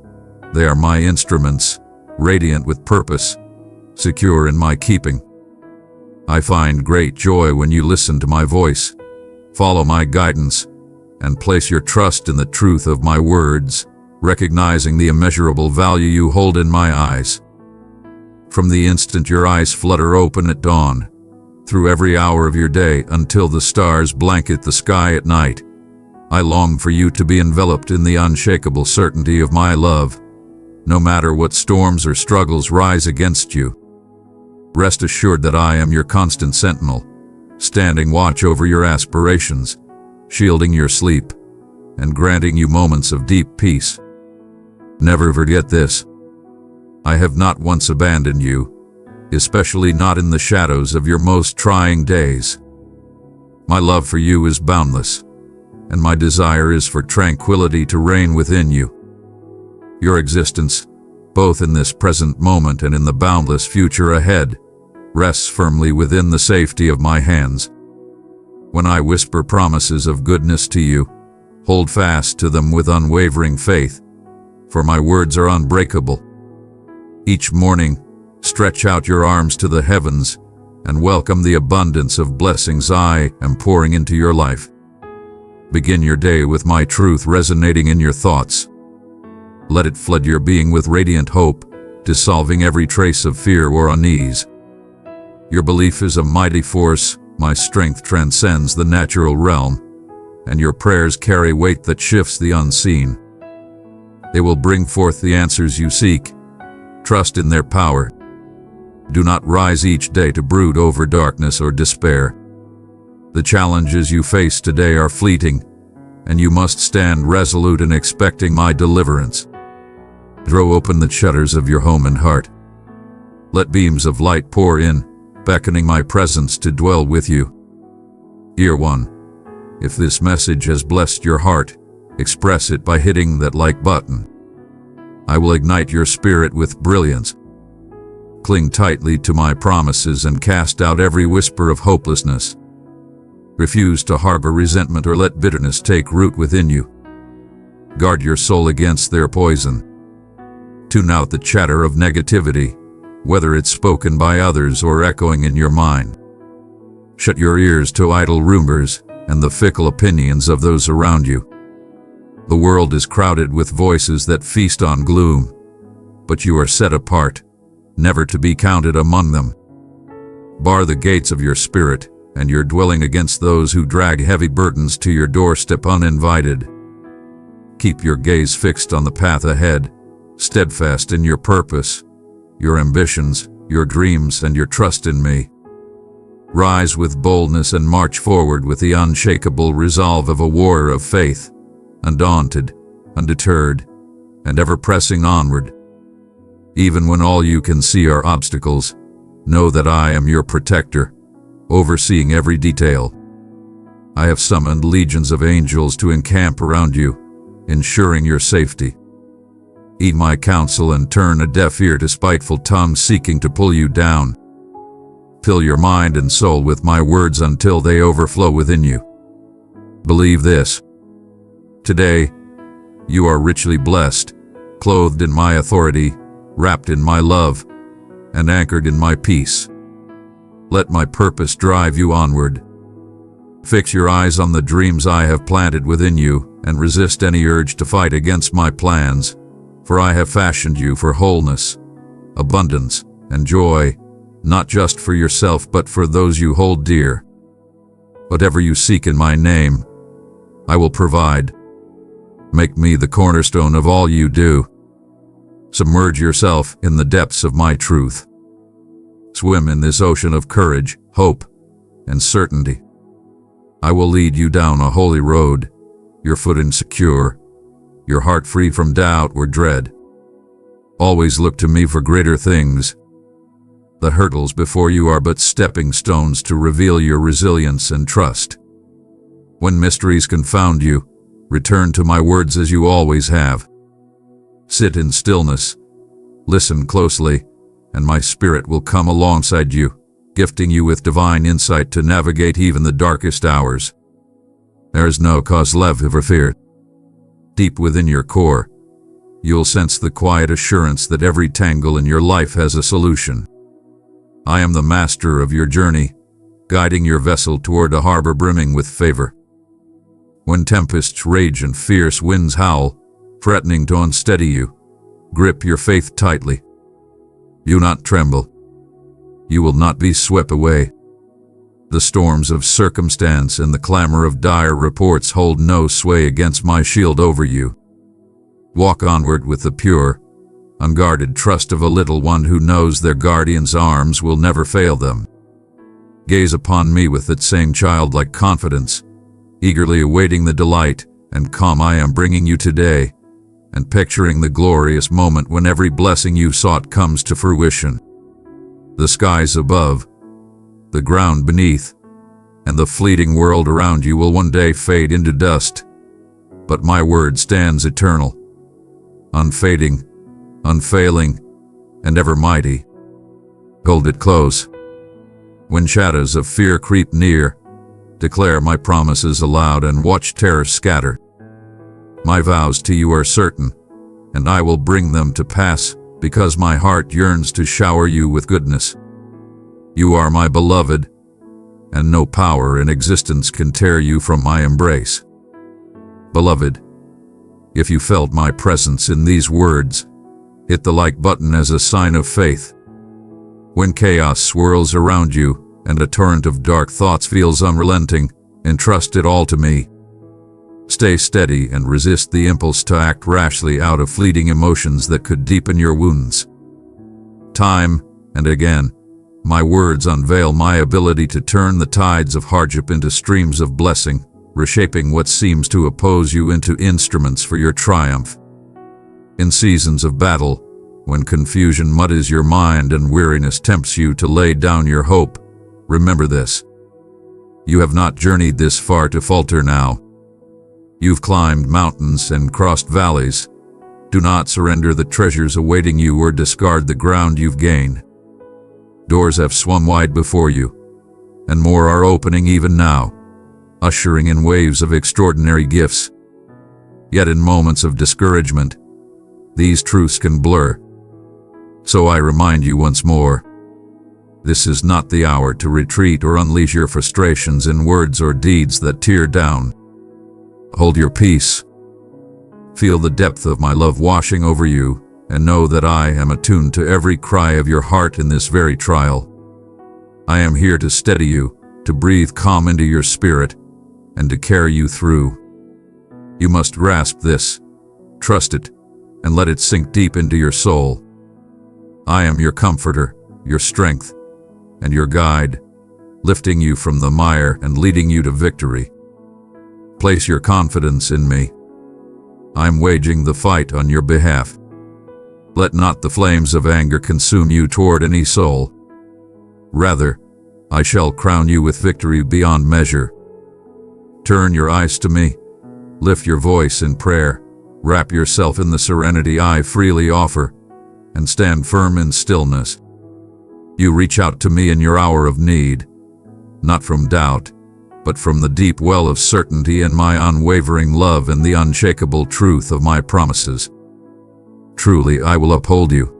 they are my instruments, radiant with purpose, secure in my keeping. I find great joy when you listen to my voice, follow my guidance, and place your trust in the truth of my words, recognizing the immeasurable value you hold in my eyes. From the instant your eyes flutter open at dawn, through every hour of your day until the stars blanket the sky at night, I long for you to be enveloped in the unshakable certainty of my love, no matter what storms or struggles rise against you. Rest assured that I am your constant sentinel, standing watch over your aspirations, shielding your sleep, and granting you moments of deep peace. Never forget this. I have not once abandoned you, especially not in the shadows of your most trying days. My love for you is boundless, and my desire is for tranquility to reign within you. Your existence, both in this present moment and in the boundless future ahead, rests firmly within the safety of my hands. When I whisper promises of goodness to you, hold fast to them with unwavering faith, for my words are unbreakable. Each morning, stretch out your arms to the heavens and welcome the abundance of blessings I am pouring into your life. Begin your day with my truth resonating in your thoughts. Let it flood your being with radiant hope, dissolving every trace of fear or unease. Your belief is a mighty force. My strength transcends the natural realm, and your prayers carry weight that shifts the unseen. They will bring forth the answers you seek. Trust in their power. Do not rise each day to brood over darkness or despair. The challenges you face today are fleeting, and you must stand resolute in expecting my deliverance. Throw open the shutters of your home and heart. Let beams of light pour in, beckoning my presence to dwell with you. Ear 1. If this message has blessed your heart, express it by hitting that like button. I will ignite your spirit with brilliance. Cling tightly to my promises and cast out every whisper of hopelessness. Refuse to harbor resentment or let bitterness take root within you. Guard your soul against their poison. Tune out the chatter of negativity, whether it's spoken by others or echoing in your mind. Shut your ears to idle rumors and the fickle opinions of those around you. The world is crowded with voices that feast on gloom, but you are set apart, never to be counted among them. Bar the gates of your spirit and your dwelling against those who drag heavy burdens to your doorstep uninvited. Keep your gaze fixed on the path ahead, steadfast in your purpose, your ambitions, your dreams, and your trust in me. Rise with boldness and march forward with the unshakable resolve of a warrior of faith, undaunted, undeterred, and ever pressing onward. Even when all you can see are obstacles, know that I am your protector, overseeing every detail. I have summoned legions of angels to encamp around you, ensuring your safety. Heed my counsel and turn a deaf ear to spiteful tongues seeking to pull you down. Fill your mind and soul with my words until they overflow within you. Believe this. Today, you are richly blessed, clothed in my authority, wrapped in my love, and anchored in my peace. Let my purpose drive you onward. Fix your eyes on the dreams I have planted within you and resist any urge to fight against my plans, for I have fashioned you for wholeness, abundance, and joy, not just for yourself but for those you hold dear. Whatever you seek in my name, I will provide. Make me the cornerstone of all you do. Submerge yourself in the depths of my truth. Swim in this ocean of courage, hope, and certainty. I will lead you down a holy road, your footing secure, your heart free from doubt or dread. Always look to me for greater things. The hurdles before you are but stepping stones to reveal your resilience and trust. When mysteries confound you, return to my words as you always have. Sit in stillness, listen closely, and my spirit will come alongside you, gifting you with divine insight to navigate even the darkest hours. There is no cause left for fear. Deep within your core, you'll sense the quiet assurance that every tangle in your life has a solution. I am the master of your journey, guiding your vessel toward a harbor brimming with favor. When tempests rage and fierce winds howl, threatening to unsteady you, grip your faith tightly. Do not tremble. You will not be swept away. The storms of circumstance and the clamor of dire reports hold no sway against my shield over you. Walk onward with the pure, unguarded trust of a little one who knows their guardian's arms will never fail them. Gaze upon me with that same childlike confidence, eagerly awaiting the delight and calm I am bringing you today, and picturing the glorious moment when every blessing you sought comes to fruition. The skies above, the ground beneath, and the fleeting world around you will one day fade into dust, but my word stands eternal, unfading, unfailing, and ever mighty. Hold it close. When shadows of fear creep near, declare my promises aloud and watch terror scatter. My vows to you are certain, and I will bring them to pass, because my heart yearns to shower you with goodness. You are my beloved, and no power in existence can tear you from my embrace. Beloved, if you felt my presence in these words, hit the like button as a sign of faith. When chaos swirls around you and a torrent of dark thoughts feels unrelenting, entrust it all to me. Stay steady and resist the impulse to act rashly out of fleeting emotions that could deepen your wounds. Time and again, my words unveil my ability to turn the tides of hardship into streams of blessing, reshaping what seems to oppose you into instruments for your triumph. In seasons of battle, when confusion muddies your mind and weariness tempts you to lay down your hope, remember this. You have not journeyed this far to falter now. You've climbed mountains and crossed valleys. Do not surrender the treasures awaiting you or discard the ground you've gained. Doors have swum wide before you, and more are opening even now, ushering in waves of extraordinary gifts. Yet in moments of discouragement, these truths can blur. So I remind you once more, this is not the hour to retreat or unleash your frustrations in words or deeds that tear down. Hold your peace. Feel the depth of my love washing over you, and know that I am attuned to every cry of your heart in this very trial. I am here to steady you, to breathe calm into your spirit, and to carry you through. You must grasp this, trust it, and let it sink deep into your soul. I am your comforter, your strength, and your guide, lifting you from the mire and leading you to victory. Place your confidence in me. I am waging the fight on your behalf. Let not the flames of anger consume you toward any soul. Rather, I shall crown you with victory beyond measure. Turn your eyes to me, lift your voice in prayer, wrap yourself in the serenity I freely offer, and stand firm in stillness. You reach out to me in your hour of need, not from doubt, but from the deep well of certainty in my unwavering love and the unshakable truth of my promises. Truly, I will uphold you.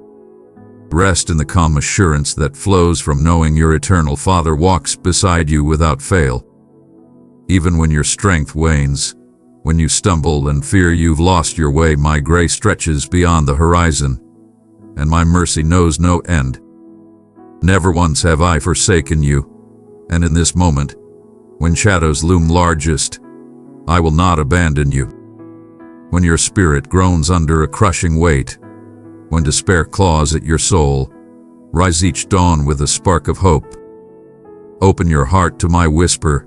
Rest in the calm assurance that flows from knowing your eternal Father walks beside you without fail. Even when your strength wanes, when you stumble and fear you've lost your way, my grace stretches beyond the horizon, and my mercy knows no end. Never once have I forsaken you, and in this moment, when shadows loom largest, I will not abandon you. When your spirit groans under a crushing weight, when despair claws at your soul, rise each dawn with a spark of hope. Open your heart to my whisper,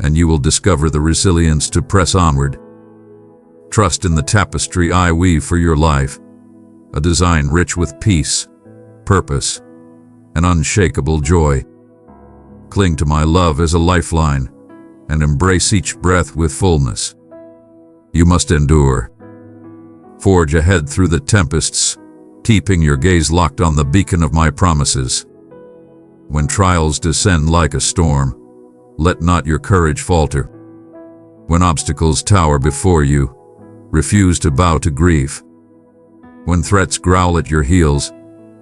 and you will discover the resilience to press onward. Trust in the tapestry I weave for your life, a design rich with peace, purpose, and unshakable joy. Cling to my love as a lifeline, and embrace each breath with fullness. You must endure. Forge ahead through the tempests, keeping your gaze locked on the beacon of my promises. When trials descend like a storm, let not your courage falter. When obstacles tower before you, refuse to bow to grief. When threats growl at your heels,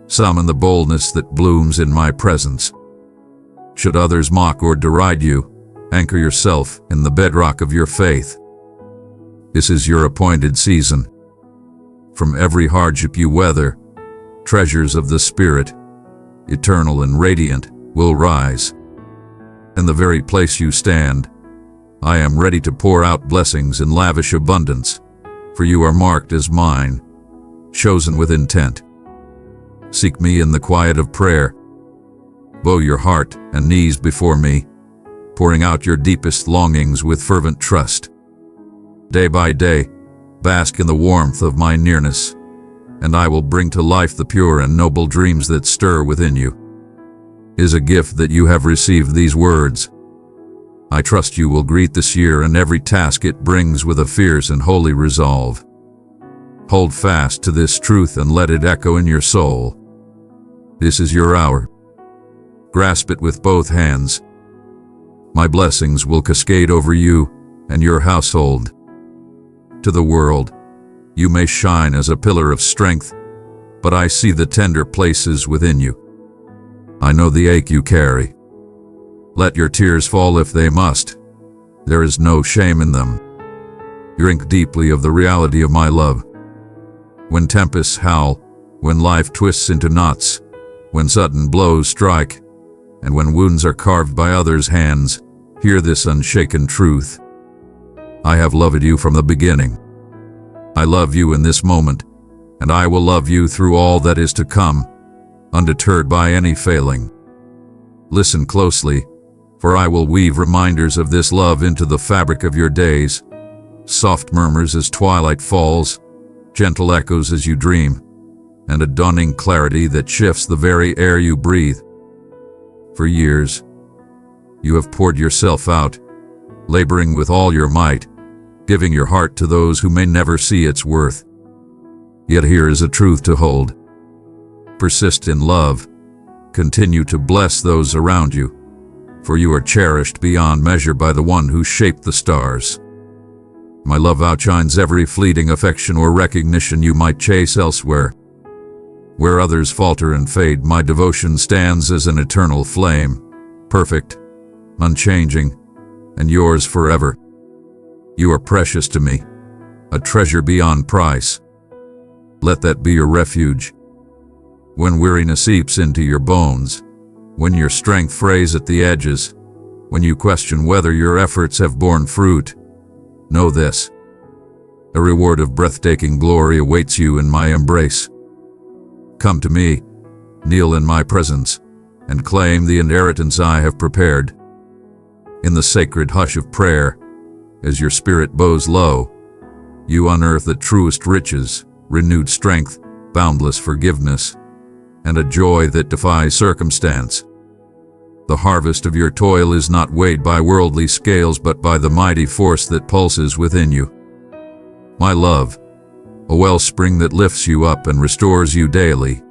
summon the boldness that blooms in my presence. Should others mock or deride you, anchor yourself in the bedrock of your faith. This is your appointed season. From every hardship you weather, treasures of the Spirit, eternal and radiant, will rise. In the very place you stand, I am ready to pour out blessings in lavish abundance, for you are marked as mine, chosen with intent. Seek me in the quiet of prayer. Bow your heart and knees before me, pouring out your deepest longings with fervent trust. Day by day, bask in the warmth of my nearness, and I will bring to life the pure and noble dreams that stir within you. It is a gift that you have received these words. I trust you will greet this year and every task it brings with a fierce and holy resolve. Hold fast to this truth and let it echo in your soul. This is your hour. Grasp it with both hands. My blessings will cascade over you and your household. To the world, you may shine as a pillar of strength, but I see the tender places within you. I know the ache you carry. Let your tears fall if they must. There is no shame in them. Drink deeply of the reality of my love. When tempests howl, when life twists into knots, when sudden blows strike, and when wounds are carved by others' hands, hear this unshaken truth. I have loved you from the beginning. I love you in this moment, and I will love you through all that is to come, undeterred by any failing. Listen closely, for I will weave reminders of this love into the fabric of your days, soft murmurs as twilight falls, gentle echoes as you dream, and a dawning clarity that shifts the very air you breathe. For years, you have poured yourself out, laboring with all your might, giving your heart to those who may never see its worth. Yet here is a truth to hold. Persist in love. Continue to bless those around you, for you are cherished beyond measure by the one who shaped the stars. My love outshines every fleeting affection or recognition you might chase elsewhere. Where others falter and fade, my devotion stands as an eternal flame, perfect, unchanging, and yours forever. You are precious to me, a treasure beyond price. Let that be your refuge. When weariness seeps into your bones, when your strength frays at the edges, when you question whether your efforts have borne fruit, know this: a reward of breathtaking glory awaits you in my embrace. Come to me, kneel in my presence, and claim the inheritance I have prepared. In the sacred hush of prayer, as your spirit bows low, you unearth the truest riches, renewed strength, boundless forgiveness, and a joy that defies circumstance. The harvest of your toil is not weighed by worldly scales but by the mighty force that pulses within you. My love, a wellspring that lifts you up and restores you daily.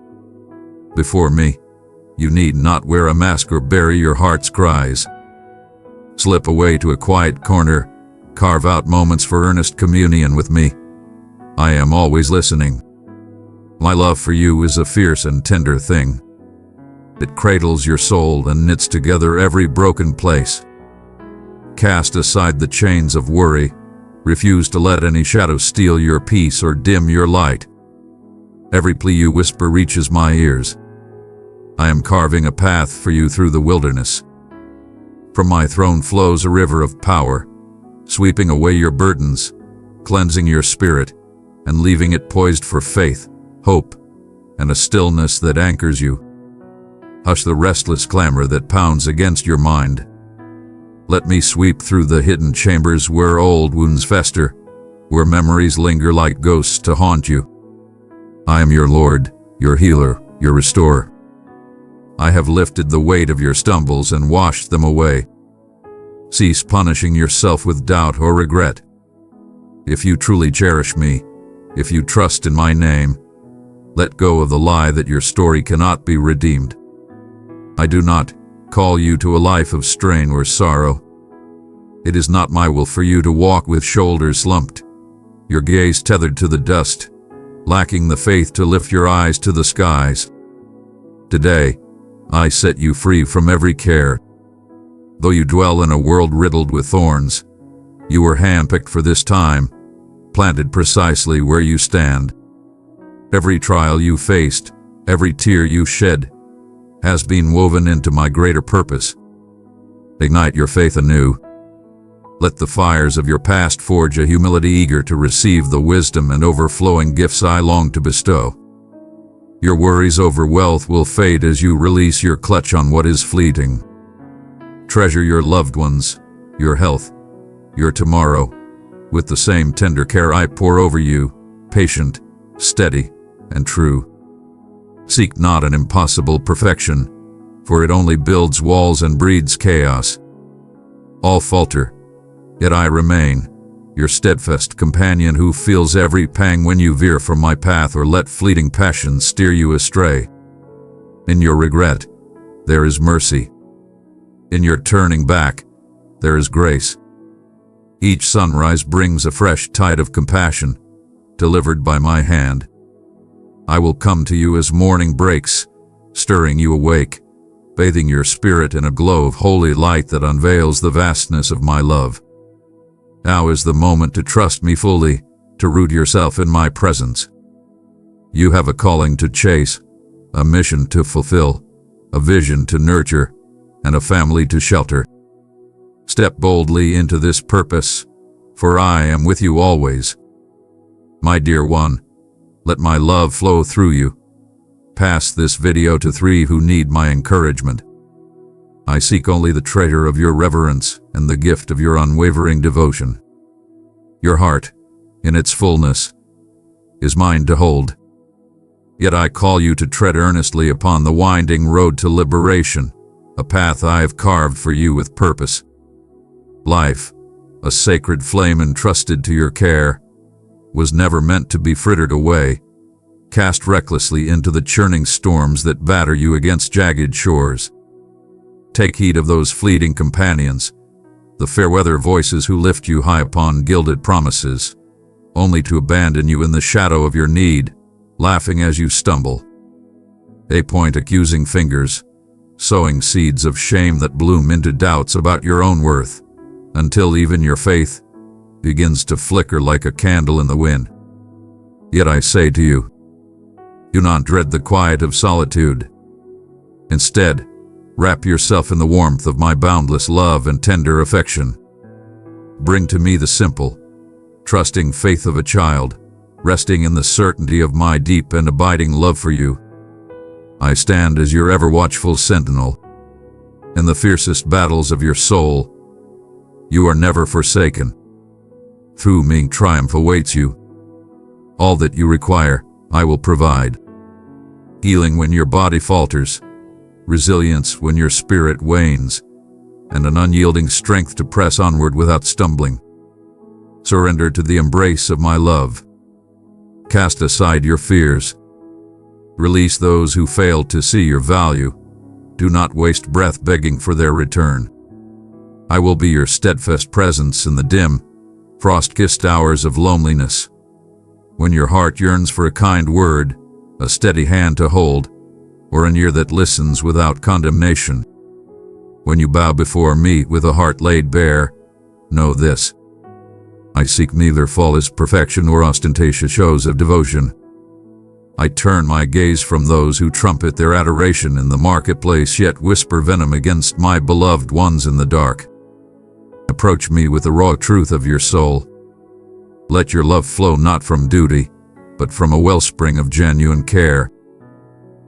Before me, you need not wear a mask or bury your heart's cries. Slip away to a quiet corner, carve out moments for earnest communion with me. I am always listening. My love for you is a fierce and tender thing. It cradles your soul and knits together every broken place. Cast aside the chains of worry. Refuse to let any shadow steal your peace or dim your light. Every plea you whisper reaches my ears. I am carving a path for you through the wilderness. From my throne flows a river of power, sweeping away your burdens, cleansing your spirit, and leaving it poised for faith, hope, and a stillness that anchors you. Hush the restless clamor that pounds against your mind. Let me sweep through the hidden chambers where old wounds fester, where memories linger like ghosts to haunt you. I am your Lord, your healer, your restorer. I have lifted the weight of your stumbles and washed them away. Cease punishing yourself with doubt or regret. If you truly cherish me, if you trust in my name, let go of the lie that your story cannot be redeemed. I do not call you to a life of strain or sorrow. It is not my will for you to walk with shoulders slumped, your gaze tethered to the dust, lacking the faith to lift your eyes to the skies. Today, I set you free from every care. Though you dwell in a world riddled with thorns, you were handpicked for this time, planted precisely where you stand. Every trial you faced, every tear you shed, has been woven into my greater purpose. Ignite your faith anew. Let the fires of your past forge a humility eager to receive the wisdom and overflowing gifts I long to bestow. Your worries over wealth will fade as you release your clutch on what is fleeting. Treasure your loved ones, your health, your tomorrow, with the same tender care I pour over you, patient, steady, and true. Seek not an impossible perfection, for it only builds walls and breeds chaos. All falter, yet I remain, your steadfast companion who feels every pang when you veer from my path or let fleeting passions steer you astray. In your regret, there is mercy. In your turning back, there is grace. Each sunrise brings a fresh tide of compassion, delivered by my hand. I will come to you as morning breaks, stirring you awake, bathing your spirit in a glow of holy light that unveils the vastness of my love. Now is the moment to trust me fully, to root yourself in my presence. You have a calling to chase, a mission to fulfill, a vision to nurture, and a family to shelter. Step boldly into this purpose, for I am with you always. My dear one, let my love flow through you. Pass this video to 3 who need my encouragement. I seek only the treasure of your reverence and the gift of your unwavering devotion. Your heart, in its fullness, is mine to hold. Yet I call you to tread earnestly upon the winding road to liberation, a path I have carved for you with purpose. Life, a sacred flame entrusted to your care, was never meant to be frittered away, cast recklessly into the churning storms that batter you against jagged shores. Take heed of those fleeting companions, the fair-weather voices who lift you high upon gilded promises, only to abandon you in the shadow of your need, laughing as you stumble. They point accusing fingers, sowing seeds of shame that bloom into doubts about your own worth, until even your faith begins to flicker like a candle in the wind. Yet I say to you, do not dread the quiet of solitude. Instead, wrap yourself in the warmth of my boundless love and tender affection. Bring to me the simple, trusting faith of a child, resting in the certainty of my deep and abiding love for you. I stand as your ever-watchful sentinel. In the fiercest battles of your soul, you are never forsaken. Through me, triumph awaits you. All that you require, I will provide. Healing when your body falters, resilience when your spirit wanes, and an unyielding strength to press onward without stumbling. Surrender to the embrace of my love. Cast aside your fears. Release those who fail to see your value. Do not waste breath begging for their return. I will be your steadfast presence in the dim, frost-kissed hours of loneliness. When your heart yearns for a kind word, a steady hand to hold, or an ear that listens without condemnation. When you bow before me with a heart laid bare, know this: I seek neither flawless perfection nor ostentatious shows of devotion. I turn my gaze from those who trumpet their adoration in the marketplace yet whisper venom against my beloved ones in the dark. Approach me with the raw truth of your soul. Let your love flow not from duty, but from a wellspring of genuine care.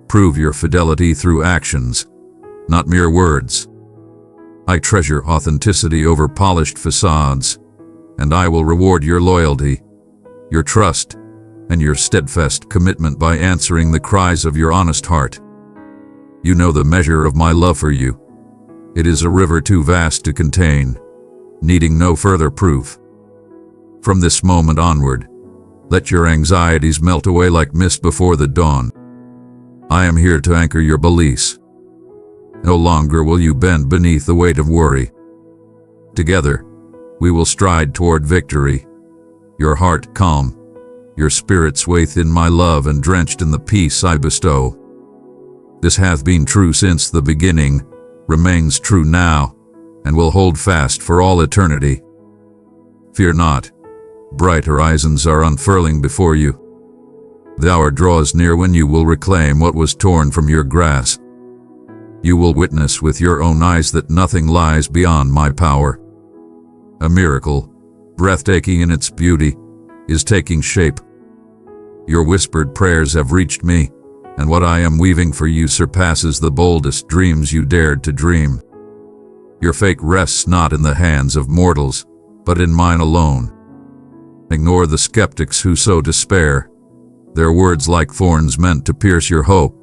Prove your fidelity through actions, not mere words. I treasure authenticity over polished facades, and I will reward your loyalty, your trust, and your steadfast commitment by answering the cries of your honest heart. You know the measure of my love for you. It is a river too vast to contain, needing no further proof. From this moment onward, let your anxieties melt away like mist before the dawn. I am here to anchor your beliefs. No longer will you bend beneath the weight of worry. Together, we will stride toward victory. Your heart calm, your spirit swathed in my love and drenched in the peace I bestow. This hath been true since the beginning, remains true now, and will hold fast for all eternity. Fear not. Bright horizons are unfurling before you. The hour draws near when you will reclaim what was torn from your grasp. You will witness with your own eyes that nothing lies beyond my power. A miracle, breathtaking in its beauty, is taking shape. Your whispered prayers have reached me, and what I am weaving for you surpasses the boldest dreams you dared to dream. Your fate rests not in the hands of mortals, but in mine alone. Ignore the skeptics who sow despair, their words like thorns meant to pierce your hope.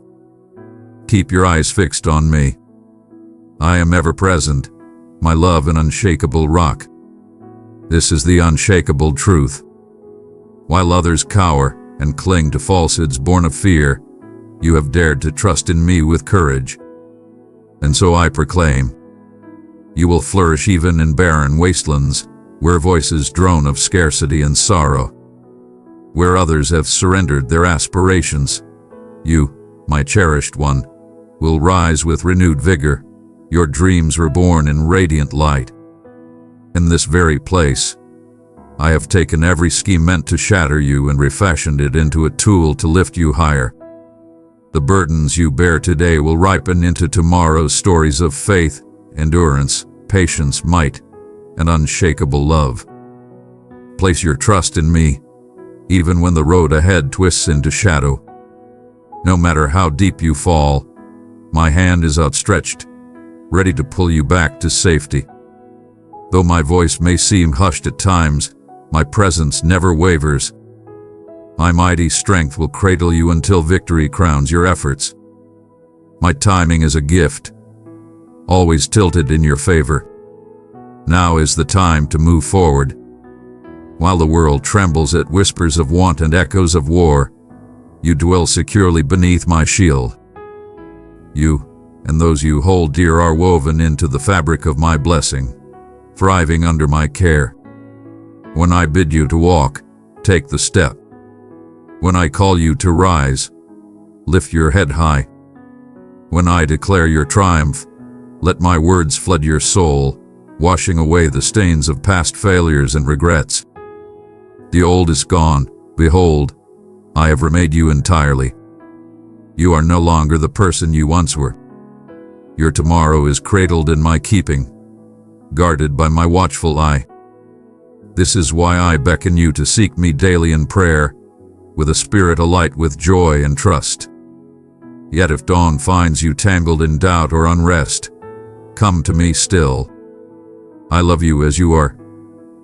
Keep your eyes fixed on me. I am ever present, my love an unshakable rock. This is the unshakable truth. While others cower and cling to falsehoods born of fear, you have dared to trust in me with courage. And so I proclaim, you will flourish even in barren wastelands, where voices drone of scarcity and sorrow. Where others have surrendered their aspirations, you, my cherished one, will rise with renewed vigor, your dreams reborn in radiant light. In this very place, I have taken every scheme meant to shatter you and refashioned it into a tool to lift you higher. The burdens you bear today will ripen into tomorrow's stories of faith, endurance, patience, might, and unshakable love. Place your trust in me, even when the road ahead twists into shadow. No matter how deep you fall, my hand is outstretched, ready to pull you back to safety. Though my voice may seem hushed at times, my presence never wavers. My mighty strength will cradle you until victory crowns your efforts. My timing is a gift, always tilted in your favor. Now is the time to move forward. While the world trembles at whispers of want and echoes of war, you dwell securely beneath my shield. You, and those you hold dear, are woven into the fabric of my blessing, thriving under my care. When I bid you to walk, take the step. When I call you to rise, lift your head high. When I declare your triumph, let my words flood your soul, washing away the stains of past failures and regrets. The old is gone. Behold, I have remade you entirely. You are no longer the person you once were. Your tomorrow is cradled in my keeping, guarded by my watchful eye. This is why I beckon you to seek me daily in prayer, with a spirit alight with joy and trust. Yet if dawn finds you tangled in doubt or unrest, come to me still. I love you as you are,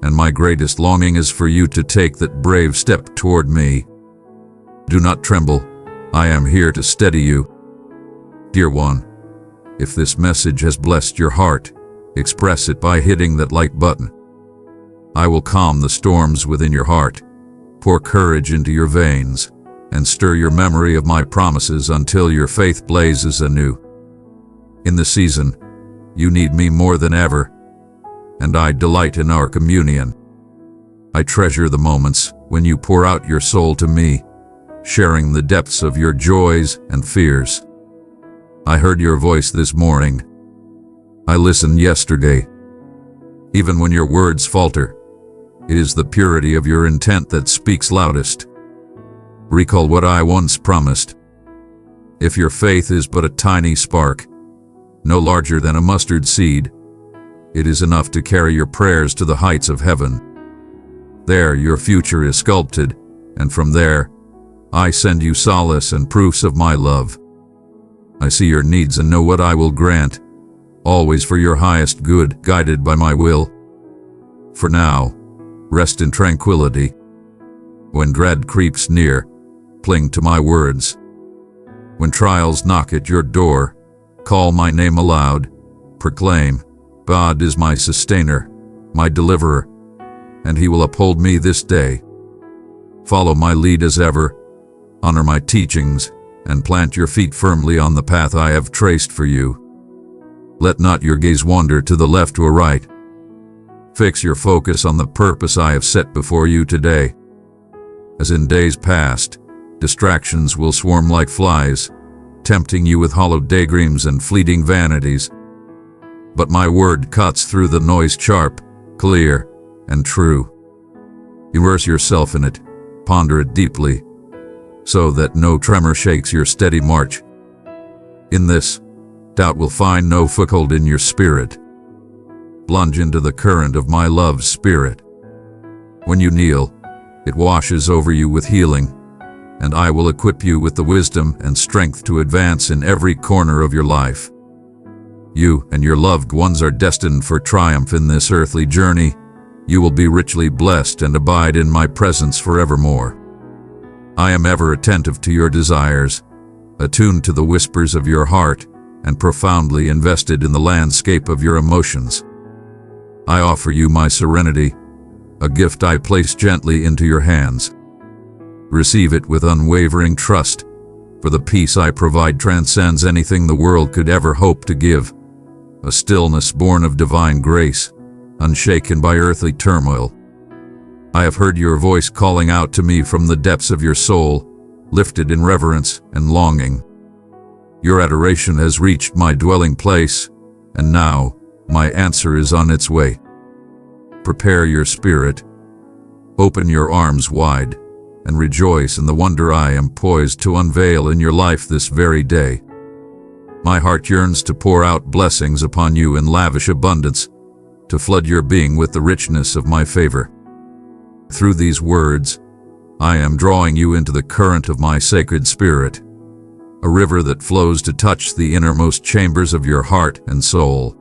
and my greatest longing is for you to take that brave step toward me. Do not tremble. I am here to steady you. Dear one, if this message has blessed your heart, express it by hitting that like button. I will calm the storms within your heart, pour courage into your veins, and stir your memory of my promises until your faith blazes anew. In the season, you need me more than ever, and I delight in our communion. I treasure the moments when you pour out your soul to me, sharing the depths of your joys and fears. I heard your voice this morning. I listened yesterday. Even when your words falter, it is the purity of your intent that speaks loudest. Recall what I once promised. If your faith is but a tiny spark, no larger than a mustard seed, it is enough to carry your prayers to the heights of heaven. There your future is sculpted, and from there, I send you solace and proofs of my love. I see your needs and know what I will grant, always for your highest good, guided by my will. For now, rest in tranquility. When dread creeps near, cling to my words. When trials knock at your door, call my name aloud, proclaim, God is my sustainer, my deliverer, and he will uphold me this day. Follow my lead as ever, honor my teachings, and plant your feet firmly on the path I have traced for you. Let not your gaze wander to the left or right. Fix your focus on the purpose I have set before you today. As in days past, distractions will swarm like flies, tempting you with hollow daydreams and fleeting vanities. But my word cuts through the noise sharp, clear, and true. Immerse yourself in it, ponder it deeply, so that no tremor shakes your steady march. In this, doubt will find no foothold in your spirit. Plunge into the current of my love's spirit. When you kneel, it washes over you with healing, and I will equip you with the wisdom and strength to advance in every corner of your life. You and your loved ones are destined for triumph in this earthly journey. You will be richly blessed and abide in my presence forevermore. I am ever attentive to your desires, attuned to the whispers of your heart, and profoundly invested in the landscape of your emotions. I offer you my serenity, a gift I place gently into your hands. Receive it with unwavering trust, for the peace I provide transcends anything the world could ever hope to give, a stillness born of divine grace, unshaken by earthly turmoil. I have heard your voice calling out to me from the depths of your soul, lifted in reverence and longing. Your adoration has reached my dwelling place, and now my answer is on its way. Prepare your spirit, open your arms wide, and rejoice in the wonder I am poised to unveil in your life this very day. My heart yearns to pour out blessings upon you in lavish abundance, to flood your being with the richness of my favor. Through these words, I am drawing you into the current of my sacred spirit, a river that flows to touch the innermost chambers of your heart and soul.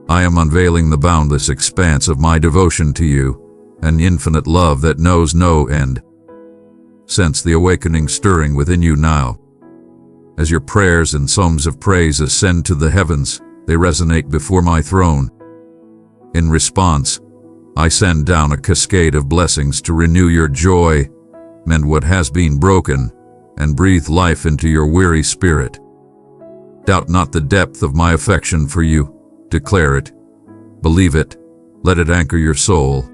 I am unveiling the boundless expanse of my devotion to you, an infinite love that knows no end. Sense the awakening stirring within you now. As your prayers and psalms of praise ascend to the heavens, they resonate before my throne. In response, I send down a cascade of blessings to renew your joy, mend what has been broken, and breathe life into your weary spirit. Doubt not the depth of my affection for you. Declare it, believe it, let it anchor your soul.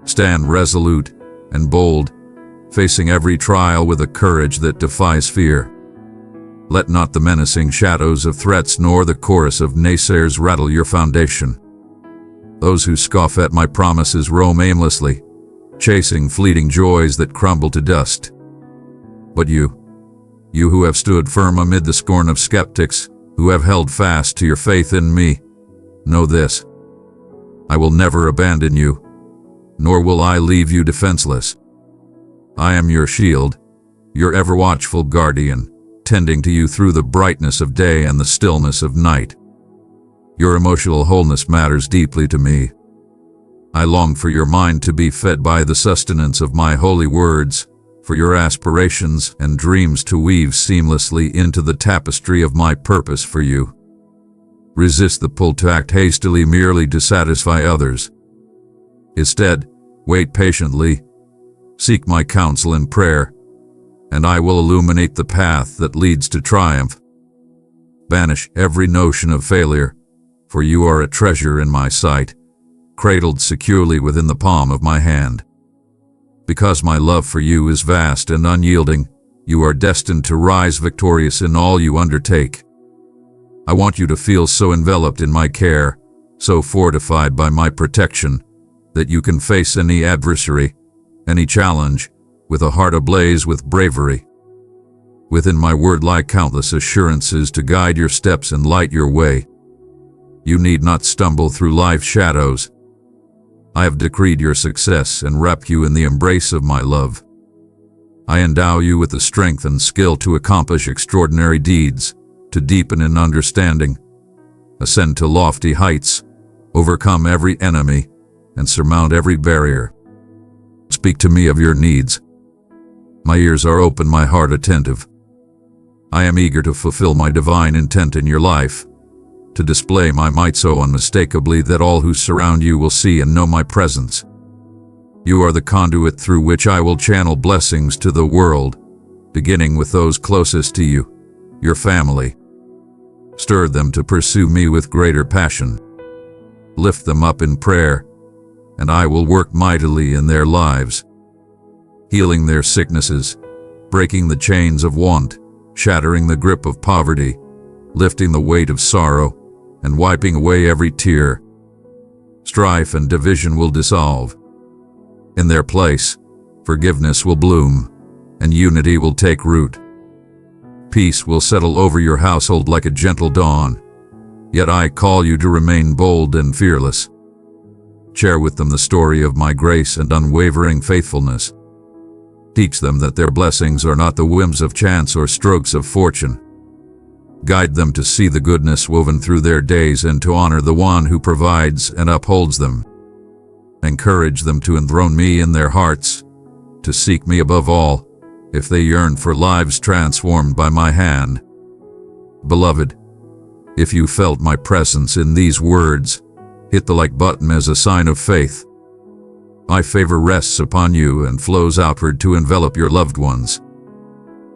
Stand resolute and bold, facing every trial with a courage that defies fear. Let not the menacing shadows of threats nor the chorus of naysayers rattle your foundation. Those who scoff at my promises roam aimlessly, chasing fleeting joys that crumble to dust. But you who have stood firm amid the scorn of skeptics, who have held fast to your faith in me, know this: I will never abandon you, nor will I leave you defenseless. I am your shield, your ever-watchful guardian, tending to you through the brightness of day and the stillness of night. Your emotional wholeness matters deeply to me. I long for your mind to be fed by the sustenance of my holy words, for your aspirations and dreams to weave seamlessly into the tapestry of my purpose for you. Resist the pull to act hastily merely to satisfy others. Instead, wait patiently, seek my counsel in prayer, and I will illuminate the path that leads to triumph. Banish every notion of failure, for you are a treasure in my sight, cradled securely within the palm of my hand. Because my love for you is vast and unyielding, you are destined to rise victorious in all you undertake. I want you to feel so enveloped in my care, so fortified by my protection, that you can face any adversary, any challenge, with a heart ablaze with bravery. Within my word lie countless assurances to guide your steps and light your way. You need not stumble through life's shadows. I have decreed your success and wrap you in the embrace of my love. I endow you with the strength and skill to accomplish extraordinary deeds, to deepen in understanding, ascend to lofty heights, overcome every enemy, and surmount every barrier. Speak to me of your needs. My ears are open, my heart attentive. I am eager to fulfill my divine intent in your life, to display my might so unmistakably that all who surround you will see and know my presence. You are the conduit through which I will channel blessings to the world, beginning with those closest to you, your family. Stir them to pursue me with greater passion. Lift them up in prayer, and I will work mightily in their lives, healing their sicknesses, breaking the chains of want, shattering the grip of poverty, lifting the weight of sorrow, and wiping away every tear. Strife and division will dissolve. In their place, forgiveness will bloom, and unity will take root. Peace will settle over your household like a gentle dawn. Yet I call you to remain bold and fearless. Share with them the story of my grace and unwavering faithfulness. Teach them that their blessings are not the whims of chance or strokes of fortune. Guide them to see the goodness woven through their days and to honor the one who provides and upholds them. Encourage them to enthrone me in their hearts, to seek me above all, if they yearn for lives transformed by my hand. Beloved, if you felt my presence in these words, hit the like button as a sign of faith. My favor rests upon you and flows outward to envelop your loved ones.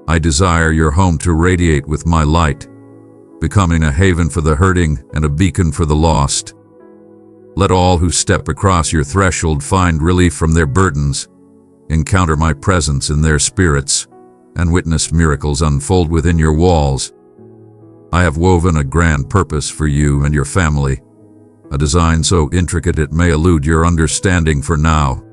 I desire your home to radiate with my light, becoming a haven for the hurting and a beacon for the lost. Let all who step across your threshold find relief from their burdens, encounter my presence in their spirits, and witness miracles unfold within your walls. I have woven a grand purpose for you and your family, a design so intricate it may elude your understanding for now.